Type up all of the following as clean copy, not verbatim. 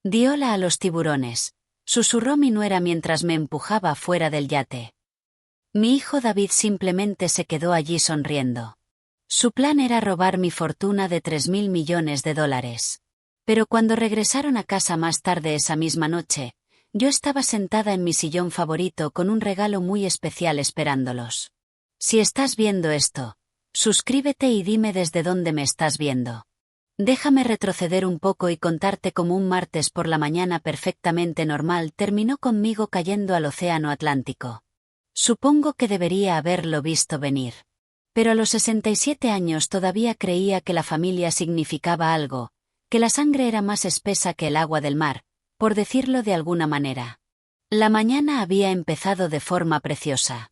Di hola a los tiburones, susurró mi nuera mientras me empujaba fuera del yate. Mi hijo David simplemente se quedó allí sonriendo. Su plan era robar mi fortuna de $3.000 millones. Pero cuando regresaron a casa más tarde esa misma noche, yo estaba sentada en mi sillón favorito con un regalo muy especial esperándolos. Si estás viendo esto, suscríbete y dime desde dónde me estás viendo. Déjame retroceder un poco y contarte cómo un martes por la mañana perfectamente normal terminó conmigo cayendo al océano Atlántico. Supongo que debería haberlo visto venir. Pero a los 67 años todavía creía que la familia significaba algo, que la sangre era más espesa que el agua del mar, por decirlo de alguna manera. La mañana había empezado de forma preciosa.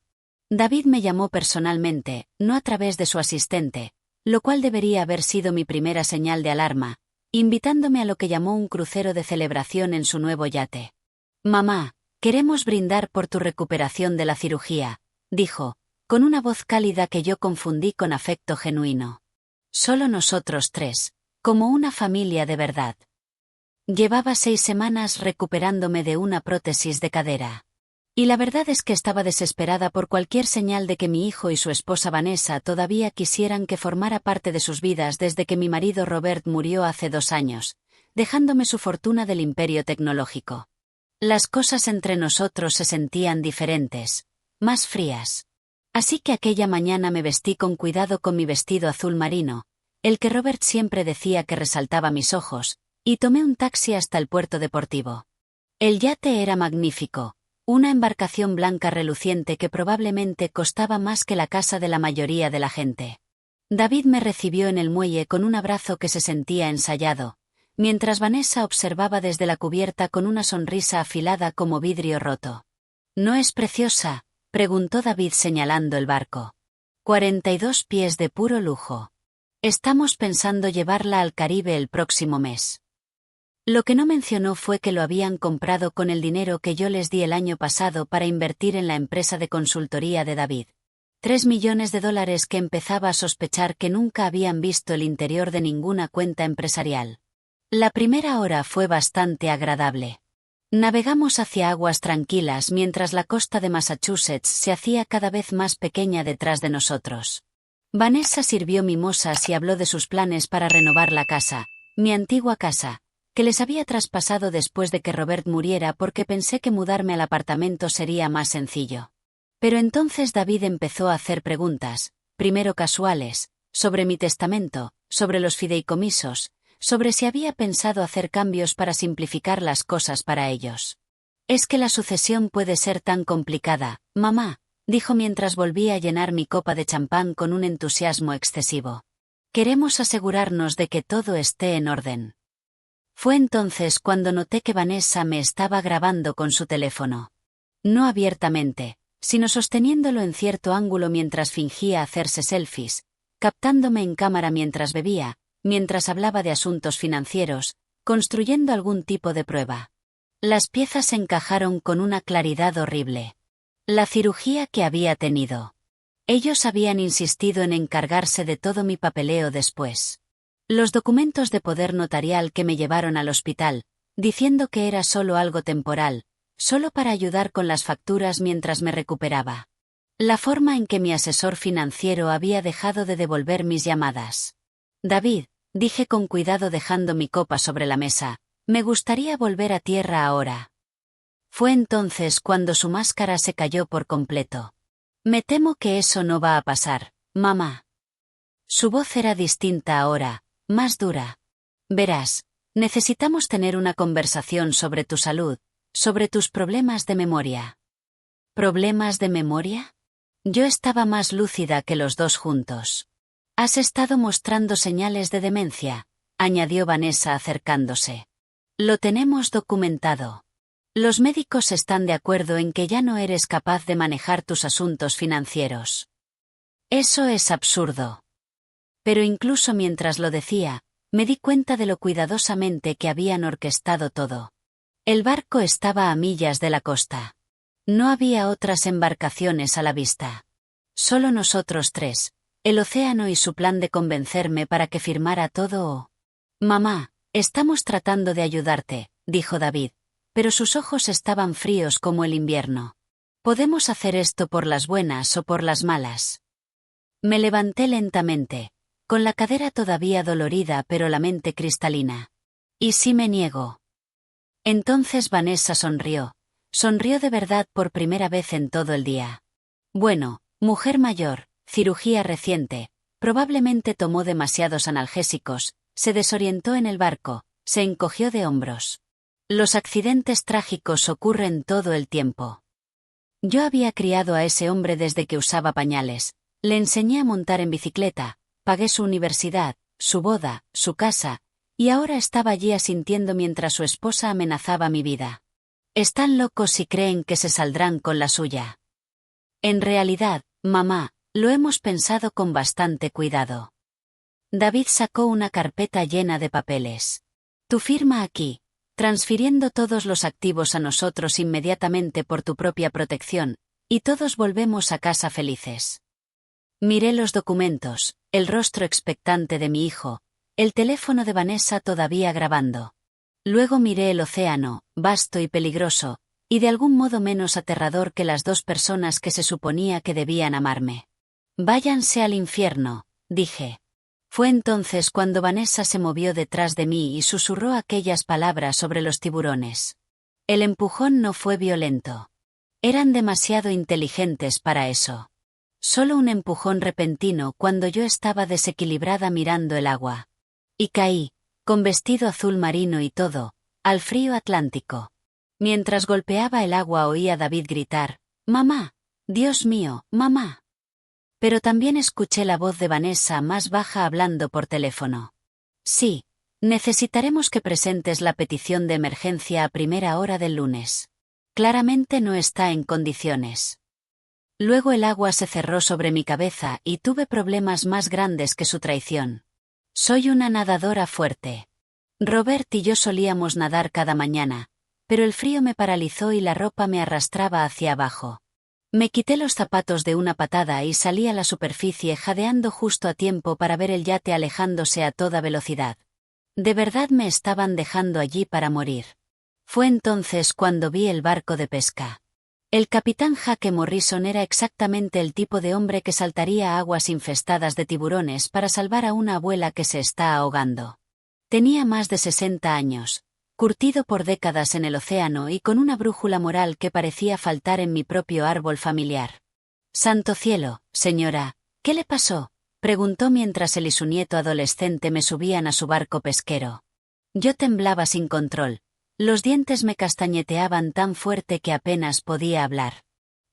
David me llamó personalmente, no a través de su asistente, lo cual debería haber sido mi primera señal de alarma, invitándome a lo que llamó un crucero de celebración en su nuevo yate. «Mamá, queremos brindar por tu recuperación de la cirugía», dijo, con una voz cálida que yo confundí con afecto genuino. Solo nosotros tres, como una familia de verdad. Llevaba 6 semanas recuperándome de una prótesis de cadera. Y la verdad es que estaba desesperada por cualquier señal de que mi hijo y su esposa Vanessa todavía quisieran que formara parte de sus vidas desde que mi marido Robert murió hace 2 años, dejándome su fortuna del imperio tecnológico. Las cosas entre nosotros se sentían diferentes, más frías. Así que aquella mañana me vestí con cuidado con mi vestido azul marino, el que Robert siempre decía que resaltaba mis ojos, y tomé un taxi hasta el puerto deportivo. El yate era magnífico. Una embarcación blanca reluciente que probablemente costaba más que la casa de la mayoría de la gente. David me recibió en el muelle con un abrazo que se sentía ensayado, mientras Vanessa observaba desde la cubierta con una sonrisa afilada como vidrio roto. ¿No es preciosa?, preguntó David señalando el barco. 42 pies de puro lujo. Estamos pensando llevarla al Caribe el próximo mes. Lo que no mencionó fue que lo habían comprado con el dinero que yo les di el año pasado para invertir en la empresa de consultoría de David. $3 millones que empezaba a sospechar que nunca habían visto el interior de ninguna cuenta empresarial. La primera hora fue bastante agradable. Navegamos hacia aguas tranquilas mientras la costa de Massachusetts se hacía cada vez más pequeña detrás de nosotros. Vanessa sirvió mimosas y habló de sus planes para renovar la casa, mi antigua casa, que les había traspasado después de que Robert muriera porque pensé que mudarme al apartamento sería más sencillo. Pero entonces David empezó a hacer preguntas, primero casuales, sobre mi testamento, sobre los fideicomisos, sobre si había pensado hacer cambios para simplificar las cosas para ellos. «Es que la sucesión puede ser tan complicada, mamá», dijo mientras volvía a llenar mi copa de champán con un entusiasmo excesivo. «Queremos asegurarnos de que todo esté en orden». Fue entonces cuando noté que Vanessa me estaba grabando con su teléfono. No abiertamente, sino sosteniéndolo en cierto ángulo mientras fingía hacerse selfies, captándome en cámara mientras bebía, mientras hablaba de asuntos financieros, construyendo algún tipo de prueba. Las piezas encajaron con una claridad horrible. La cirugía que había tenido. Ellos habían insistido en encargarse de todo mi papeleo después. Los documentos de poder notarial que me llevaron al hospital, diciendo que era solo algo temporal, solo para ayudar con las facturas mientras me recuperaba. La forma en que mi asesor financiero había dejado de devolver mis llamadas. «David», dije con cuidado dejando mi copa sobre la mesa, «me gustaría volver a tierra ahora». Fue entonces cuando su máscara se cayó por completo. «Me temo que eso no va a pasar, mamá». Su voz era distinta ahora, más dura. «Verás, necesitamos tener una conversación sobre tu salud, sobre tus problemas de memoria». ¿Problemas de memoria? Yo estaba más lúcida que los dos juntos. «Has estado mostrando señales de demencia», añadió Vanessa acercándose. «Lo tenemos documentado. Los médicos están de acuerdo en que ya no eres capaz de manejar tus asuntos financieros». Eso es absurdo. Pero incluso mientras lo decía, me di cuenta de lo cuidadosamente que habían orquestado todo. El barco estaba a millas de la costa. No había otras embarcaciones a la vista. Solo nosotros tres, el océano y su plan de convencerme para que firmara todo. «Mamá, estamos tratando de ayudarte», dijo David, pero sus ojos estaban fríos como el invierno. Podemos hacer esto por las buenas o por las malas. Me levanté lentamente, con la cadera todavía dolorida pero la mente cristalina. ¿Y si me niego? Entonces Vanessa sonrió. Sonrió de verdad por primera vez en todo el día. Bueno, mujer mayor, cirugía reciente, probablemente tomó demasiados analgésicos, se desorientó en el barco, se encogió de hombros. Los accidentes trágicos ocurren todo el tiempo. Yo había criado a ese hombre desde que usaba pañales, le enseñé a montar en bicicleta, pagué su universidad, su boda, su casa, y ahora estaba allí asintiendo mientras su esposa amenazaba mi vida. Están locos si creen que se saldrán con la suya. En realidad, mamá, lo hemos pensado con bastante cuidado. David sacó una carpeta llena de papeles. Tu firma aquí, transfiriendo todos los activos a nosotros inmediatamente por tu propia protección, y todos volvemos a casa felices. Miré los documentos, el rostro expectante de mi hijo, el teléfono de Vanessa todavía grabando. Luego miré el océano, vasto y peligroso, y de algún modo menos aterrador que las dos personas que se suponía que debían amarme. Váyanse al infierno, dije. Fue entonces cuando Vanessa se movió detrás de mí y susurró aquellas palabras sobre los tiburones. El empujón no fue violento. Eran demasiado inteligentes para eso. Solo un empujón repentino cuando yo estaba desequilibrada mirando el agua. Y caí, con vestido azul marino y todo, al frío Atlántico. Mientras golpeaba el agua oía a David gritar, «¡Mamá! ¡Dios mío, mamá!». Pero también escuché la voz de Vanessa más baja hablando por teléfono. «Sí, necesitaremos que presentes la petición de emergencia a primera hora del lunes. Claramente no está en condiciones». Luego el agua se cerró sobre mi cabeza y tuve problemas más grandes que su traición. Soy una nadadora fuerte. Robert y yo solíamos nadar cada mañana, pero el frío me paralizó y la ropa me arrastraba hacia abajo. Me quité los zapatos de una patada y salí a la superficie jadeando justo a tiempo para ver el yate alejándose a toda velocidad. De verdad me estaban dejando allí para morir. Fue entonces cuando vi el barco de pesca. El capitán Jake Morrison era exactamente el tipo de hombre que saltaría a aguas infestadas de tiburones para salvar a una abuela que se está ahogando. Tenía más de 60 años, curtido por décadas en el océano y con una brújula moral que parecía faltar en mi propio árbol familiar. «Santo cielo, señora, ¿qué le pasó?», preguntó mientras él y su nieto adolescente me subían a su barco pesquero. Yo temblaba sin control. Los dientes me castañeteaban tan fuerte que apenas podía hablar.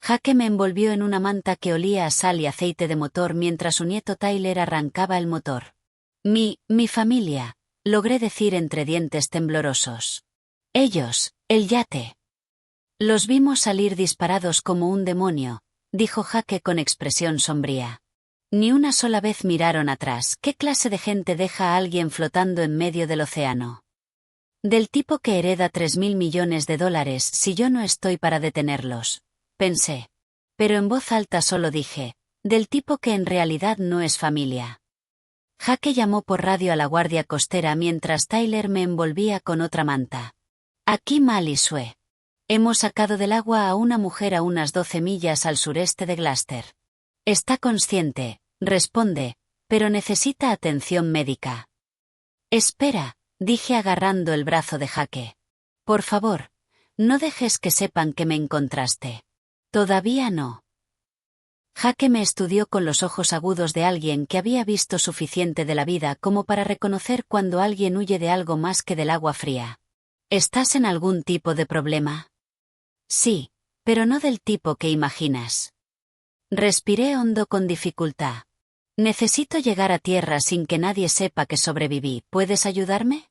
Jake me envolvió en una manta que olía a sal y aceite de motor mientras su nieto Tyler arrancaba el motor. Mi familia, logré decir entre dientes temblorosos. Ellos, el yate. Los vimos salir disparados como un demonio, dijo Jake con expresión sombría. Ni una sola vez miraron atrás. ¿Qué clase de gente deja a alguien flotando en medio del océano? Del tipo que hereda $3.000 millones si yo no estoy para detenerlos, pensé. Pero en voz alta solo dije, del tipo que en realidad no es familia. Jake llamó por radio a la guardia costera mientras Tyler me envolvía con otra manta. Aquí Mal y Sue. Hemos sacado del agua a una mujer a unas 12 millas al sureste de Gloucester. Está consciente, responde, pero necesita atención médica. Espera, dije agarrando el brazo de Jake. Por favor, no dejes que sepan que me encontraste. Todavía no. Jake me estudió con los ojos agudos de alguien que había visto suficiente de la vida como para reconocer cuando alguien huye de algo más que del agua fría. ¿Estás en algún tipo de problema? Sí, pero no del tipo que imaginas. Respiré hondo con dificultad. Necesito llegar a tierra sin que nadie sepa que sobreviví. ¿Puedes ayudarme?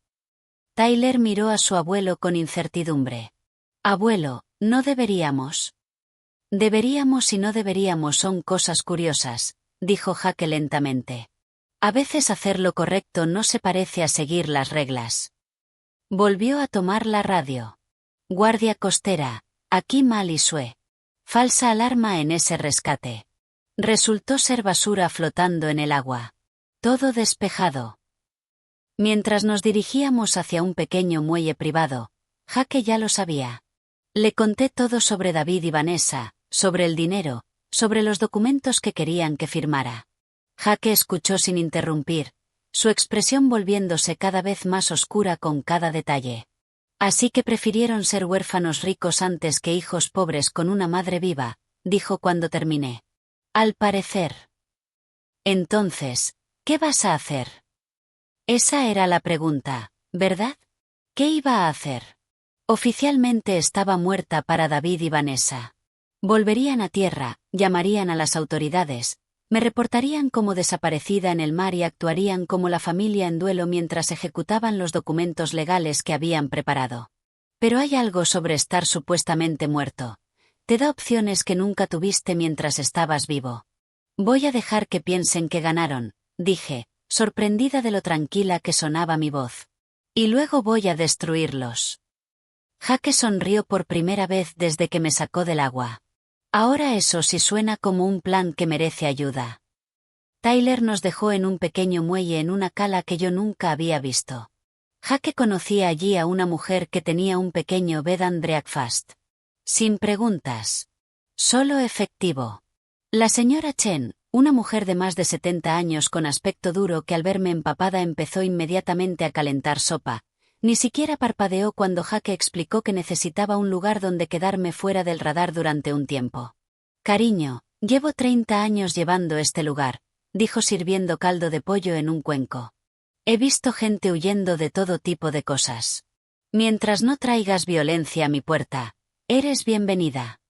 Tyler miró a su abuelo con incertidumbre. Abuelo, no deberíamos. Deberíamos y no deberíamos son cosas curiosas, dijo Jake lentamente. A veces hacer lo correcto no se parece a seguir las reglas. Volvió a tomar la radio. Guardia costera, aquí Mal y Sue. Falsa alarma en ese rescate. Resultó ser basura flotando en el agua. Todo despejado. Mientras nos dirigíamos hacia un pequeño muelle privado, Jake ya lo sabía. Le conté todo sobre David y Vanessa, sobre el dinero, sobre los documentos que querían que firmara. Jake escuchó sin interrumpir, su expresión volviéndose cada vez más oscura con cada detalle. Así que prefirieron ser huérfanos ricos antes que hijos pobres con una madre viva, dijo cuando terminé. Al parecer. Entonces, ¿qué vas a hacer? Esa era la pregunta, ¿verdad? ¿Qué iba a hacer? Oficialmente estaba muerta para David y Vanessa. Volverían a tierra, llamarían a las autoridades, me reportarían como desaparecida en el mar y actuarían como la familia en duelo mientras ejecutaban los documentos legales que habían preparado. Pero hay algo sobre estar supuestamente muerto. Te da opciones que nunca tuviste mientras estabas vivo. Voy a dejar que piensen que ganaron, dije, sorprendida de lo tranquila que sonaba mi voz. Y luego voy a destruirlos. Jake sonrió por primera vez desde que me sacó del agua. Ahora eso sí suena como un plan que merece ayuda. Tyler nos dejó en un pequeño muelle en una cala que yo nunca había visto. Jake conocía allí a una mujer que tenía un pequeño bed and breakfast. Sin preguntas. Solo efectivo. La señora Chen, una mujer de más de 70 años con aspecto duro que al verme empapada empezó inmediatamente a calentar sopa. Ni siquiera parpadeó cuando Jake explicó que necesitaba un lugar donde quedarme fuera del radar durante un tiempo. Cariño, llevo 30 años llevando este lugar, dijo sirviendo caldo de pollo en un cuenco. He visto gente huyendo de todo tipo de cosas. Mientras no traigas violencia a mi puerta, eres bienvenida.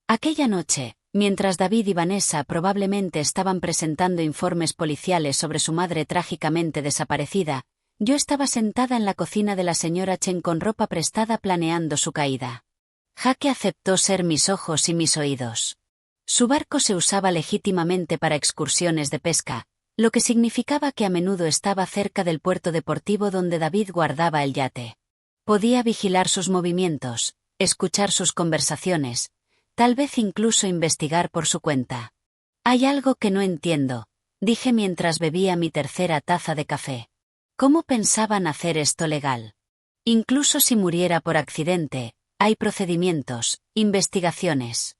Aquella noche, mientras David y Vanessa probablemente estaban presentando informes policiales sobre su madre trágicamente desaparecida, yo estaba sentada en la cocina de la señora Chen con ropa prestada planeando su caída. Jake aceptó ser mis ojos y mis oídos. Su barco se usaba legítimamente para excursiones de pesca, lo que significaba que a menudo estaba cerca del puerto deportivo donde David guardaba el yate. Podía vigilar sus movimientos, escuchar sus conversaciones, tal vez incluso investigar por su cuenta. Hay algo que no entiendo, dije mientras bebía mi tercera taza de café. ¿Cómo pensaban hacer esto legal? Incluso si muriera por accidente, hay procedimientos, investigaciones.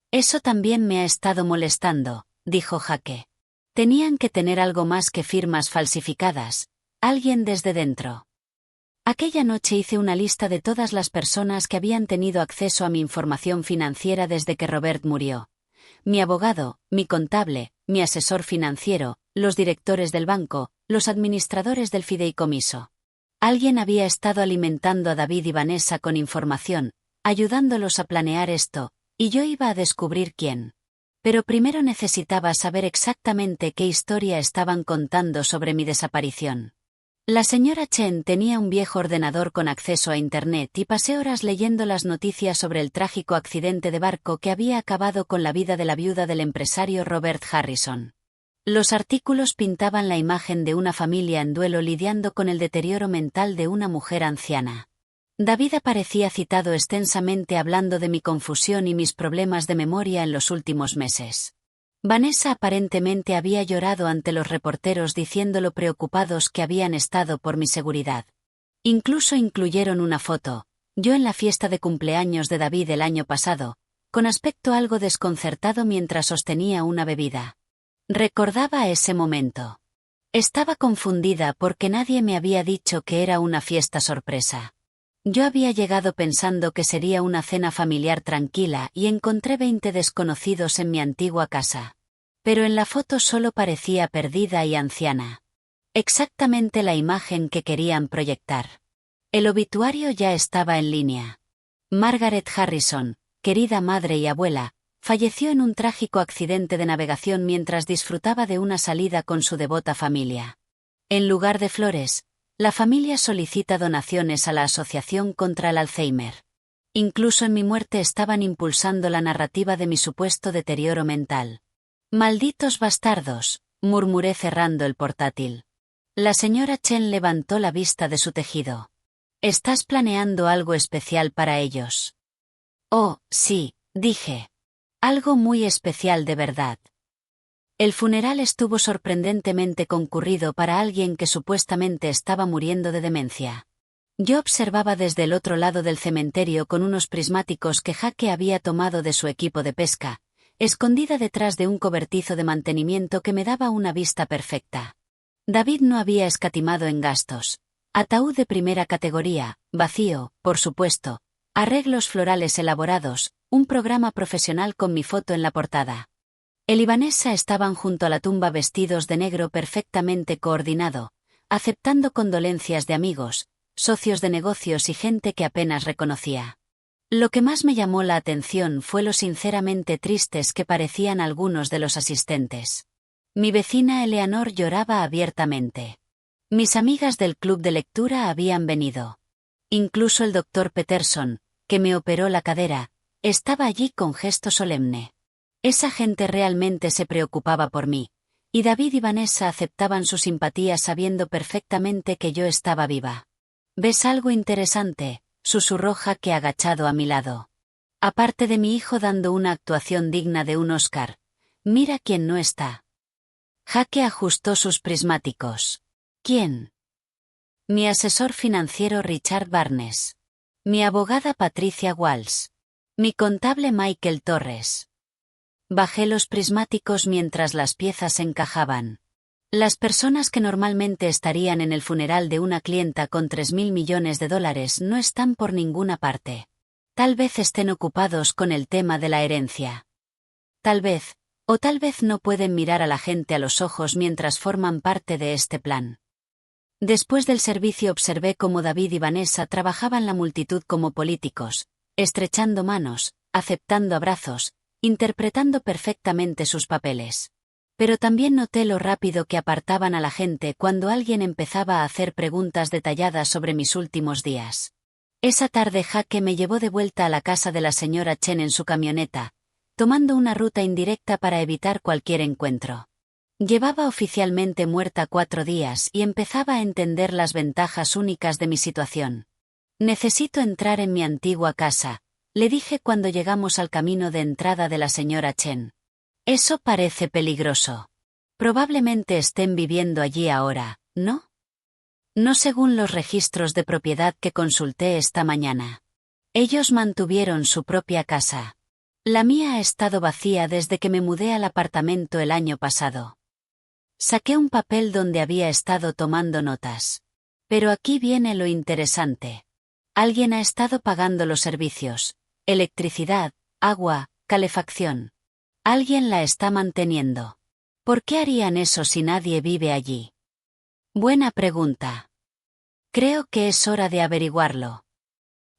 Eso también me ha estado molestando, dijo Jake. Tenían que tener algo más que firmas falsificadas, alguien desde dentro. Aquella noche hice una lista de todas las personas que habían tenido acceso a mi información financiera desde que Robert murió. Mi abogado, mi contable, mi asesor financiero, los directores del banco, los administradores del fideicomiso. Alguien había estado alimentando a David y Vanessa con información, ayudándolos a planear esto, y yo iba a descubrir quién. Pero primero necesitaba saber exactamente qué historia estaban contando sobre mi desaparición. La señora Chen tenía un viejo ordenador con acceso a Internet y pasé horas leyendo las noticias sobre el trágico accidente de barco que había acabado con la vida de la viuda del empresario Robert Harrison. Los artículos pintaban la imagen de una familia en duelo lidiando con el deterioro mental de una mujer anciana. David aparecía citado extensamente hablando de mi confusión y mis problemas de memoria en los últimos meses. Vanessa aparentemente había llorado ante los reporteros diciendo lo preocupados que habían estado por mi seguridad. Incluso incluyeron una foto, yo en la fiesta de cumpleaños de David el año pasado, con aspecto algo desconcertado mientras sostenía una bebida. Recordaba ese momento. Estaba confundida porque nadie me había dicho que era una fiesta sorpresa. Yo había llegado pensando que sería una cena familiar tranquila y encontré 20 desconocidos en mi antigua casa. Pero en la foto solo parecía perdida y anciana. Exactamente la imagen que querían proyectar. El obituario ya estaba en línea. Margaret Harrison, querida madre y abuela, falleció en un trágico accidente de navegación mientras disfrutaba de una salida con su devota familia. En lugar de flores, la familia solicita donaciones a la Asociación contra el Alzheimer. Incluso en mi muerte estaban impulsando la narrativa de mi supuesto deterioro mental. Malditos bastardos, murmuré cerrando el portátil. La señora Chen levantó la vista de su tejido. ¿Estás planeando algo especial para ellos? Oh, sí, dije. Algo muy especial de verdad. El funeral estuvo sorprendentemente concurrido para alguien que supuestamente estaba muriendo de demencia. Yo observaba desde el otro lado del cementerio con unos prismáticos que Jake había tomado de su equipo de pesca, escondida detrás de un cobertizo de mantenimiento que me daba una vista perfecta. David no había escatimado en gastos. Ataúd de primera categoría, vacío, por supuesto, arreglos florales elaborados, un programa profesional con mi foto en la portada. Él y Vanessa estaban junto a la tumba vestidos de negro perfectamente coordinado, aceptando condolencias de amigos, socios de negocios y gente que apenas reconocía. Lo que más me llamó la atención fue lo sinceramente tristes que parecían algunos de los asistentes. Mi vecina Eleanor lloraba abiertamente. Mis amigas del club de lectura habían venido. Incluso el doctor Peterson, que me operó la cadera, estaba allí con gesto solemne. Esa gente realmente se preocupaba por mí, y David y Vanessa aceptaban su simpatía sabiendo perfectamente que yo estaba viva. ¿Ves algo interesante?, susurró Jake agachado a mi lado. Aparte de mi hijo dando una actuación digna de un Oscar, mira quién no está. Jake ajustó sus prismáticos. ¿Quién? Mi asesor financiero Richard Barnes. Mi abogada Patricia Walsh. Mi contable Michael Torres. Bajé los prismáticos mientras las piezas encajaban. Las personas que normalmente estarían en el funeral de una clienta con $3.000 millones no están por ninguna parte. Tal vez estén ocupados con el tema de la herencia. Tal vez no pueden mirar a la gente a los ojos mientras forman parte de este plan. Después del servicio observé cómo David y Vanessa trabajaban la multitud como políticos, estrechando manos, aceptando abrazos, interpretando perfectamente sus papeles. Pero también noté lo rápido que apartaban a la gente cuando alguien empezaba a hacer preguntas detalladas sobre mis últimos días. Esa tarde Jake me llevó de vuelta a la casa de la señora Chen en su camioneta, tomando una ruta indirecta para evitar cualquier encuentro. Llevaba oficialmente muerta 4 días y empezaba a entender las ventajas únicas de mi situación. Necesito entrar en mi antigua casa, le dije cuando llegamos al camino de entrada de la señora Chen. Eso parece peligroso. Probablemente estén viviendo allí ahora, ¿no? No según los registros de propiedad que consulté esta mañana. Ellos mantuvieron su propia casa. La mía ha estado vacía desde que me mudé al apartamento el año pasado. Saqué un papel donde había estado tomando notas. Pero aquí viene lo interesante. Alguien ha estado pagando los servicios: electricidad, agua, calefacción. Alguien la está manteniendo. ¿Por qué harían eso si nadie vive allí? Buena pregunta. Creo que es hora de averiguarlo.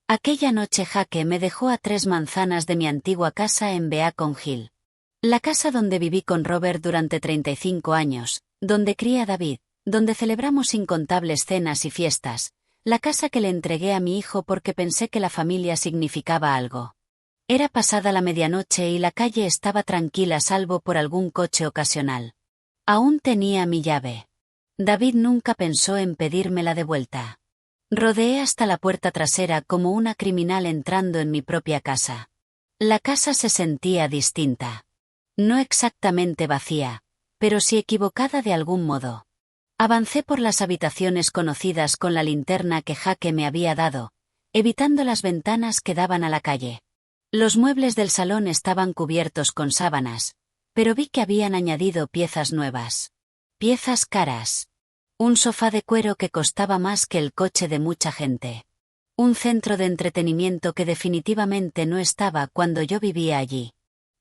Aquella noche Jake me dejó a 3 manzanas de mi antigua casa en Beacon Hill. La casa donde viví con Robert durante 35 años, donde crié a David, donde celebramos incontables cenas y fiestas, la casa que le entregué a mi hijo porque pensé que la familia significaba algo. Era pasada la medianoche y la calle estaba tranquila salvo por algún coche ocasional. Aún tenía mi llave. David nunca pensó en pedírmela de vuelta. Rodeé hasta la puerta trasera como una criminal entrando en mi propia casa. La casa se sentía distinta. No exactamente vacía, pero sí equivocada de algún modo. Avancé por las habitaciones conocidas con la linterna que Jake me había dado, evitando las ventanas que daban a la calle. Los muebles del salón estaban cubiertos con sábanas, pero vi que habían añadido piezas nuevas. Piezas caras. Un sofá de cuero que costaba más que el coche de mucha gente. Un centro de entretenimiento que definitivamente no estaba cuando yo vivía allí.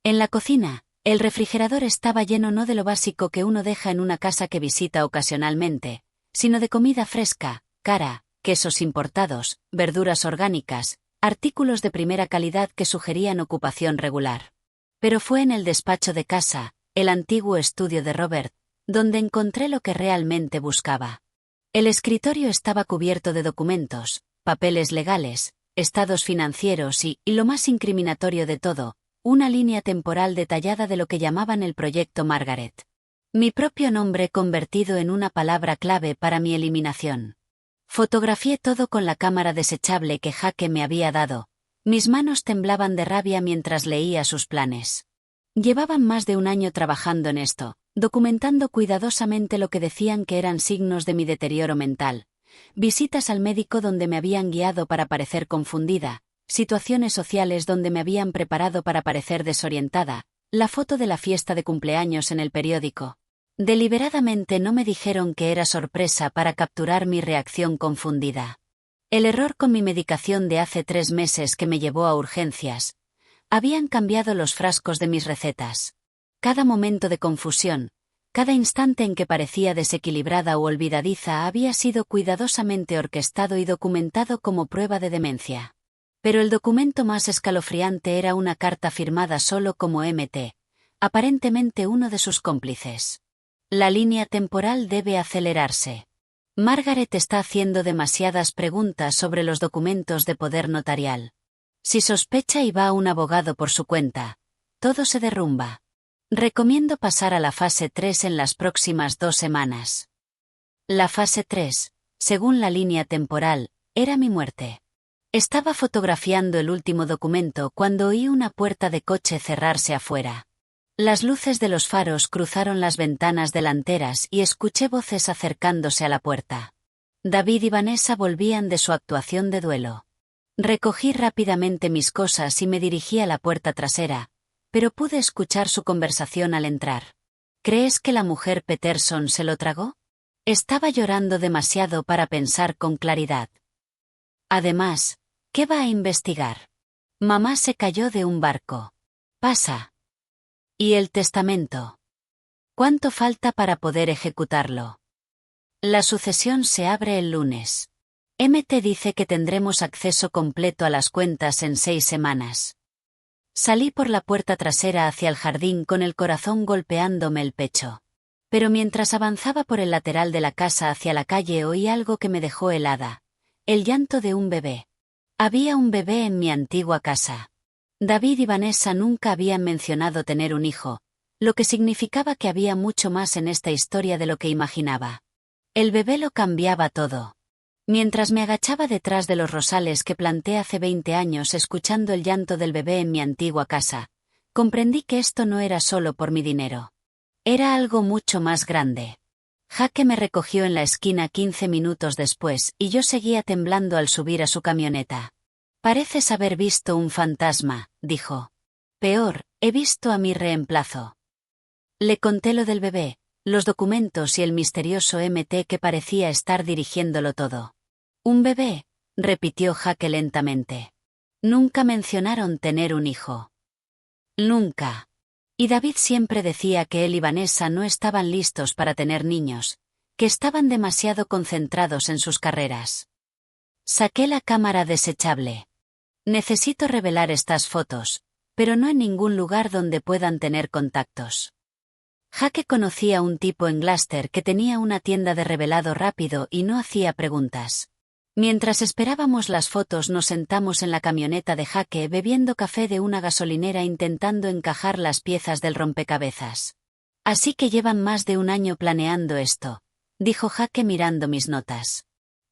En la cocina, el refrigerador estaba lleno no de lo básico que uno deja en una casa que visita ocasionalmente, sino de comida fresca, cara, quesos importados, verduras orgánicas, artículos de primera calidad que sugerían ocupación regular. Pero fue en el despacho de casa, el antiguo estudio de Robert, donde encontré lo que realmente buscaba. El escritorio estaba cubierto de documentos, papeles legales, estados financieros y lo más incriminatorio de todo, una línea temporal detallada de lo que llamaban el Proyecto Margaret. Mi propio nombre convertido en una palabra clave para mi eliminación. Fotografié todo con la cámara desechable que Jake me había dado. Mis manos temblaban de rabia mientras leía sus planes. Llevaban más de un año trabajando en esto, documentando cuidadosamente lo que decían que eran signos de mi deterioro mental, visitas al médico donde me habían guiado para parecer confundida, situaciones sociales donde me habían preparado para parecer desorientada, la foto de la fiesta de cumpleaños en el periódico. Deliberadamente no me dijeron que era sorpresa para capturar mi reacción confundida. El error con mi medicación de hace 3 meses que me llevó a urgencias. Habían cambiado los frascos de mis recetas. Cada momento de confusión, cada instante en que parecía desequilibrada o olvidadiza había sido cuidadosamente orquestado y documentado como prueba de demencia. Pero el documento más escalofriante era una carta firmada solo como MT, aparentemente uno de sus cómplices. La línea temporal debe acelerarse. Margaret está haciendo demasiadas preguntas sobre los documentos de poder notarial. Si sospecha y va a un abogado por su cuenta, todo se derrumba. Recomiendo pasar a la fase 3 en las próximas 2 semanas. La fase 3, según la línea temporal, era mi muerte. Estaba fotografiando el último documento cuando oí una puerta de coche cerrarse afuera. Las luces de los faros cruzaron las ventanas delanteras y escuché voces acercándose a la puerta. David y Vanessa volvían de su actuación de duelo. Recogí rápidamente mis cosas y me dirigí a la puerta trasera, pero pude escuchar su conversación al entrar. ¿Crees que la mujer Peterson se lo tragó? Estaba llorando demasiado para pensar con claridad. Además, ¿qué va a investigar? Mamá se cayó de un barco. Pasa. ¿Y el testamento? ¿Cuánto falta para poder ejecutarlo? La sucesión se abre el lunes. MT dice que tendremos acceso completo a las cuentas en 6 semanas. Salí por la puerta trasera hacia el jardín con el corazón golpeándome el pecho. Pero mientras avanzaba por el lateral de la casa hacia la calle oí algo que me dejó helada. El llanto de un bebé. Había un bebé en mi antigua casa. David y Vanessa nunca habían mencionado tener un hijo, lo que significaba que había mucho más en esta historia de lo que imaginaba. El bebé lo cambiaba todo. Mientras me agachaba detrás de los rosales que planté hace 20 años escuchando el llanto del bebé en mi antigua casa, comprendí que esto no era solo por mi dinero. Era algo mucho más grande. Jaque me recogió en la esquina 15 minutos después y yo seguía temblando al subir a su camioneta. Pareces haber visto un fantasma, dijo. Peor, he visto a mi reemplazo. Le conté lo del bebé, los documentos y el misterioso MT que parecía estar dirigiéndolo todo. ¿Un bebé?, repitió Jaque lentamente. Nunca mencionaron tener un hijo. Nunca. Y David siempre decía que él y Vanessa no estaban listos para tener niños, que estaban demasiado concentrados en sus carreras. Saqué la cámara desechable. Necesito revelar estas fotos, pero no en ningún lugar donde puedan tener contactos. Jaque conocía a un tipo en Gloucester que tenía una tienda de revelado rápido y no hacía preguntas. Mientras esperábamos las fotos nos sentamos en la camioneta de Jaque bebiendo café de una gasolinera intentando encajar las piezas del rompecabezas. Así que llevan más de un año planeando esto, dijo Jaque mirando mis notas.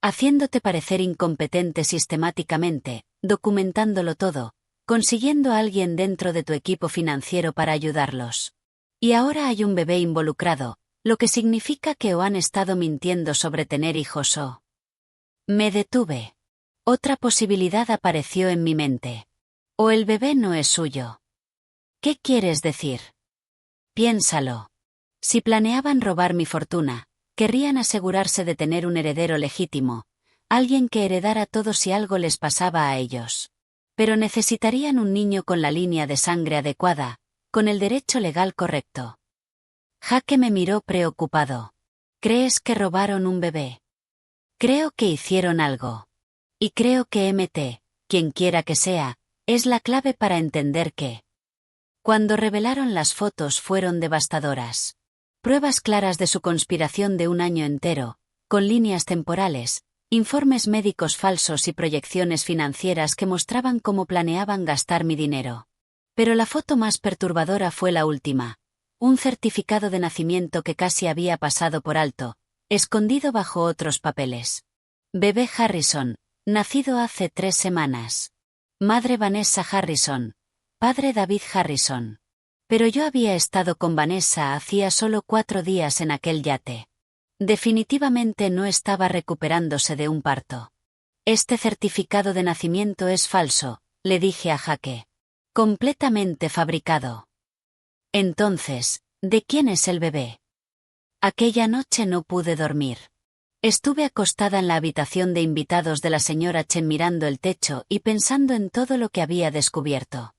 Haciéndote parecer incompetente sistemáticamente, documentándolo todo, consiguiendo a alguien dentro de tu equipo financiero para ayudarlos. Y ahora hay un bebé involucrado, lo que significa que o han estado mintiendo sobre tener hijos o... Me detuve. Otra posibilidad apareció en mi mente. O el bebé no es suyo. ¿Qué quieres decir? Piénsalo. Si planeaban robar mi fortuna, querrían asegurarse de tener un heredero legítimo, alguien que heredara todo si algo les pasaba a ellos. Pero necesitarían un niño con la línea de sangre adecuada, con el derecho legal correcto. Jaque me miró preocupado. ¿Crees que robaron un bebé? Creo que hicieron algo. Y creo que MT, quien quiera que sea, es la clave para entender que... Cuando revelaron las fotos fueron devastadoras. Pruebas claras de su conspiración de un año entero, con líneas temporales, informes médicos falsos y proyecciones financieras que mostraban cómo planeaban gastar mi dinero. Pero la foto más perturbadora fue la última. Un certificado de nacimiento que casi había pasado por alto, escondido bajo otros papeles. Bebé Harrison, nacido hace 3 semanas. Madre Vanessa Harrison. Padre David Harrison. Pero yo había estado con Vanessa hacía solo 4 días en aquel yate. Definitivamente no estaba recuperándose de un parto. Este certificado de nacimiento es falso, le dije a Jake. Completamente fabricado. Entonces, ¿de quién es el bebé? Aquella noche no pude dormir. Estuve acostada en la habitación de invitados de la señora Chen mirando el techo y pensando en todo lo que había descubierto.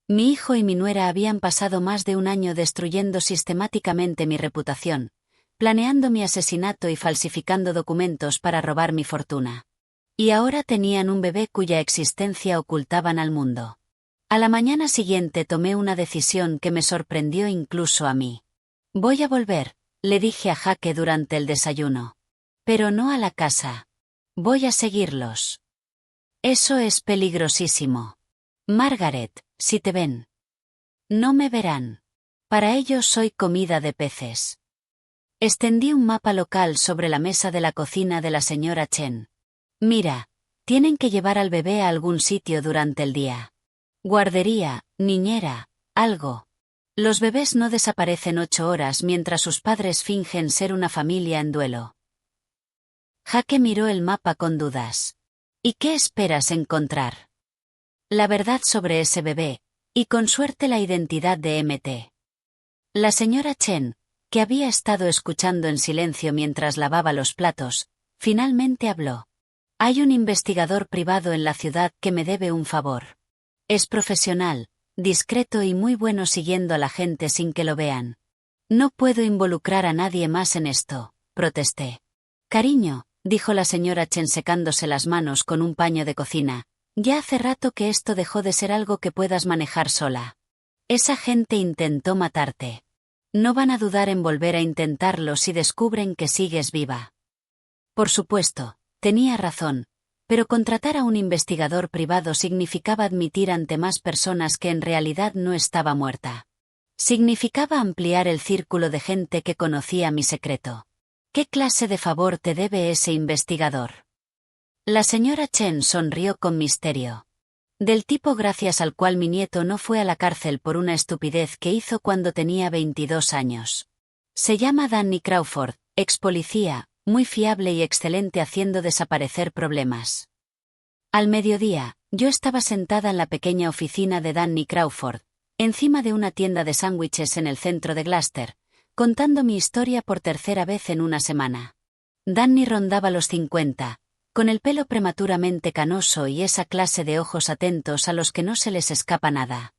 Mi hijo y mi nuera habían pasado más de un año destruyendo sistemáticamente mi reputación, planeando mi asesinato y falsificando documentos para robar mi fortuna. Y ahora tenían un bebé cuya existencia ocultaban al mundo. A la mañana siguiente tomé una decisión que me sorprendió incluso a mí. Voy a volver, le dije a Jake durante el desayuno. Pero no a la casa. Voy a seguirlos. Eso es peligrosísimo. Margaret, si te ven. No me verán. Para ellos soy comida de peces. Extendí un mapa local sobre la mesa de la cocina de la señora Chen. Mira, tienen que llevar al bebé a algún sitio durante el día. Guardería, niñera, algo. Los bebés no desaparecen 8 horas mientras sus padres fingen ser una familia en duelo. Jake miró el mapa con dudas. ¿Y qué esperas encontrar? La verdad sobre ese bebé, y con suerte la identidad de MT. La señora Chen, que había estado escuchando en silencio mientras lavaba los platos, finalmente habló. Hay un investigador privado en la ciudad que me debe un favor. Es profesional, discreto y muy bueno siguiendo a la gente sin que lo vean. No puedo involucrar a nadie más en esto, protesté. Cariño, dijo la señora Chen secándose las manos con un paño de cocina, ya hace rato que esto dejó de ser algo que puedas manejar sola. Esa gente intentó matarte. No van a dudar en volver a intentarlo si descubren que sigues viva. Por supuesto, tenía razón, pero contratar a un investigador privado significaba admitir ante más personas que en realidad no estaba muerta. Significaba ampliar el círculo de gente que conocía mi secreto. ¿Qué clase de favor te debe ese investigador? La señora Chen sonrió con misterio. Del tipo gracias al cual mi nieto no fue a la cárcel por una estupidez que hizo cuando tenía 22 años. Se llama Danny Crawford, ex policía, muy fiable y excelente haciendo desaparecer problemas. Al mediodía, yo estaba sentada en la pequeña oficina de Danny Crawford, encima de una tienda de sándwiches en el centro de Gloucester, contando mi historia por tercera vez en una semana. Danny rondaba los 50, con el pelo prematuramente canoso y esa clase de ojos atentos a los que no se les escapa nada.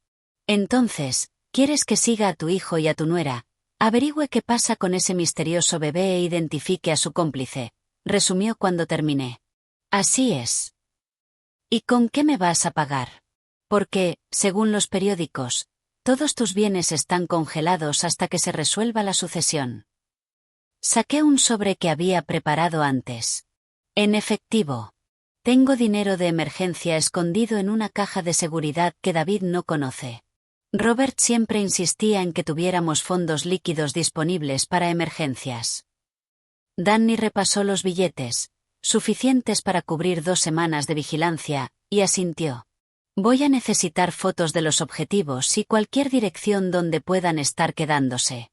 Entonces, ¿quieres que siga a tu hijo y a tu nuera? Averigüe qué pasa con ese misterioso bebé e identifique a su cómplice, resumió cuando terminé. Así es. ¿Y con qué me vas a pagar? Porque, según los periódicos, todos tus bienes están congelados hasta que se resuelva la sucesión. Saqué un sobre que había preparado antes. En efectivo. Tengo dinero de emergencia escondido en una caja de seguridad que David no conoce. Robert siempre insistía en que tuviéramos fondos líquidos disponibles para emergencias. Danny repasó los billetes, suficientes para cubrir 2 semanas de vigilancia, y asintió. Voy a necesitar fotos de los objetivos y cualquier dirección donde puedan estar quedándose.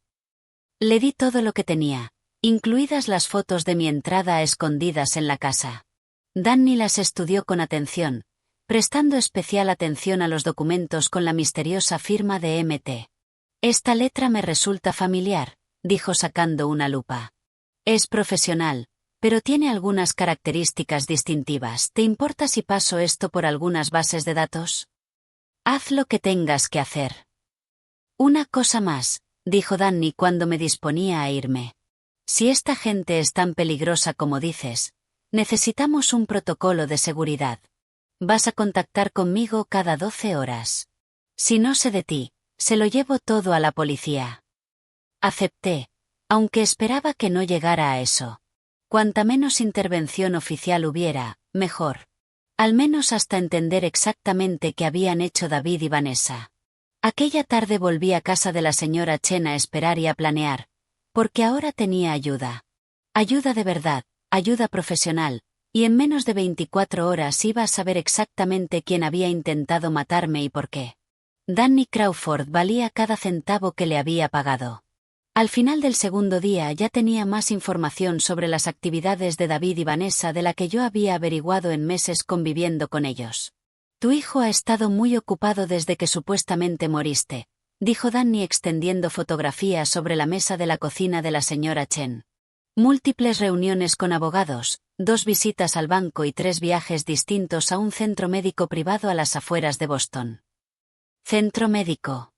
Le di todo lo que tenía, incluidas las fotos de mi entrada a escondidas en la casa. Danny las estudió con atención, prestando especial atención a los documentos con la misteriosa firma de MT. Esta letra me resulta familiar, dijo sacando una lupa. Es profesional, pero tiene algunas características distintivas. ¿Te importa si paso esto por algunas bases de datos? Haz lo que tengas que hacer. Una cosa más, dijo Danny cuando me disponía a irme. Si esta gente es tan peligrosa como dices, necesitamos un protocolo de seguridad. Vas a contactar conmigo cada 12 horas. Si no sé de ti, se lo llevo todo a la policía. Acepté, aunque esperaba que no llegara a eso. Cuanta menos intervención oficial hubiera, mejor. Al menos hasta entender exactamente qué habían hecho David y Vanessa. Aquella tarde volví a casa de la señora Chen a esperar y a planear, porque ahora tenía ayuda. Ayuda de verdad, ayuda profesional, y en menos de 24 horas iba a saber exactamente quién había intentado matarme y por qué. Danny Crawford valía cada centavo que le había pagado. Al final del segundo día ya tenía más información sobre las actividades de David y Vanessa de la que yo había averiguado en meses conviviendo con ellos. Tu hijo ha estado muy ocupado desde que supuestamente moriste, dijo Danny extendiendo fotografías sobre la mesa de la cocina de la señora Chen. Múltiples reuniones con abogados, 2 visitas al banco y 3 viajes distintos a un centro médico privado a las afueras de Boston. Centro médico.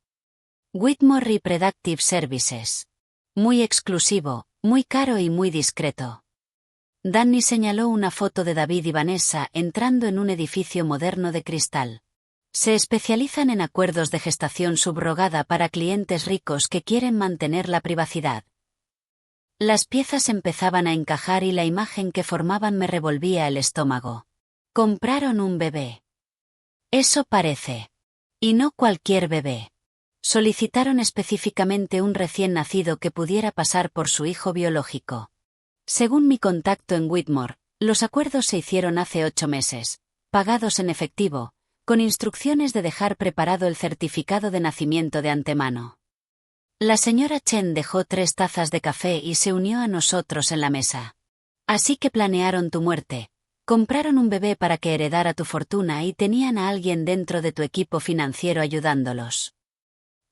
Whitmore Reproductive Services. Muy exclusivo, muy caro y muy discreto. Danny señaló una foto de David y Vanessa entrando en un edificio moderno de cristal. Se especializan en acuerdos de gestación subrogada para clientes ricos que quieren mantener la privacidad. Las piezas empezaban a encajar y la imagen que formaban me revolvía el estómago. Compraron un bebé. Eso parece. Y no cualquier bebé. Solicitaron específicamente un recién nacido que pudiera pasar por su hijo biológico. Según mi contacto en Whitmore, los acuerdos se hicieron hace 8 meses, pagados en efectivo, con instrucciones de dejar preparado el certificado de nacimiento de antemano. La señora Chen dejó 3 tazas de café y se unió a nosotros en la mesa. Así que planearon tu muerte, compraron un bebé para que heredara tu fortuna y tenían a alguien dentro de tu equipo financiero ayudándolos.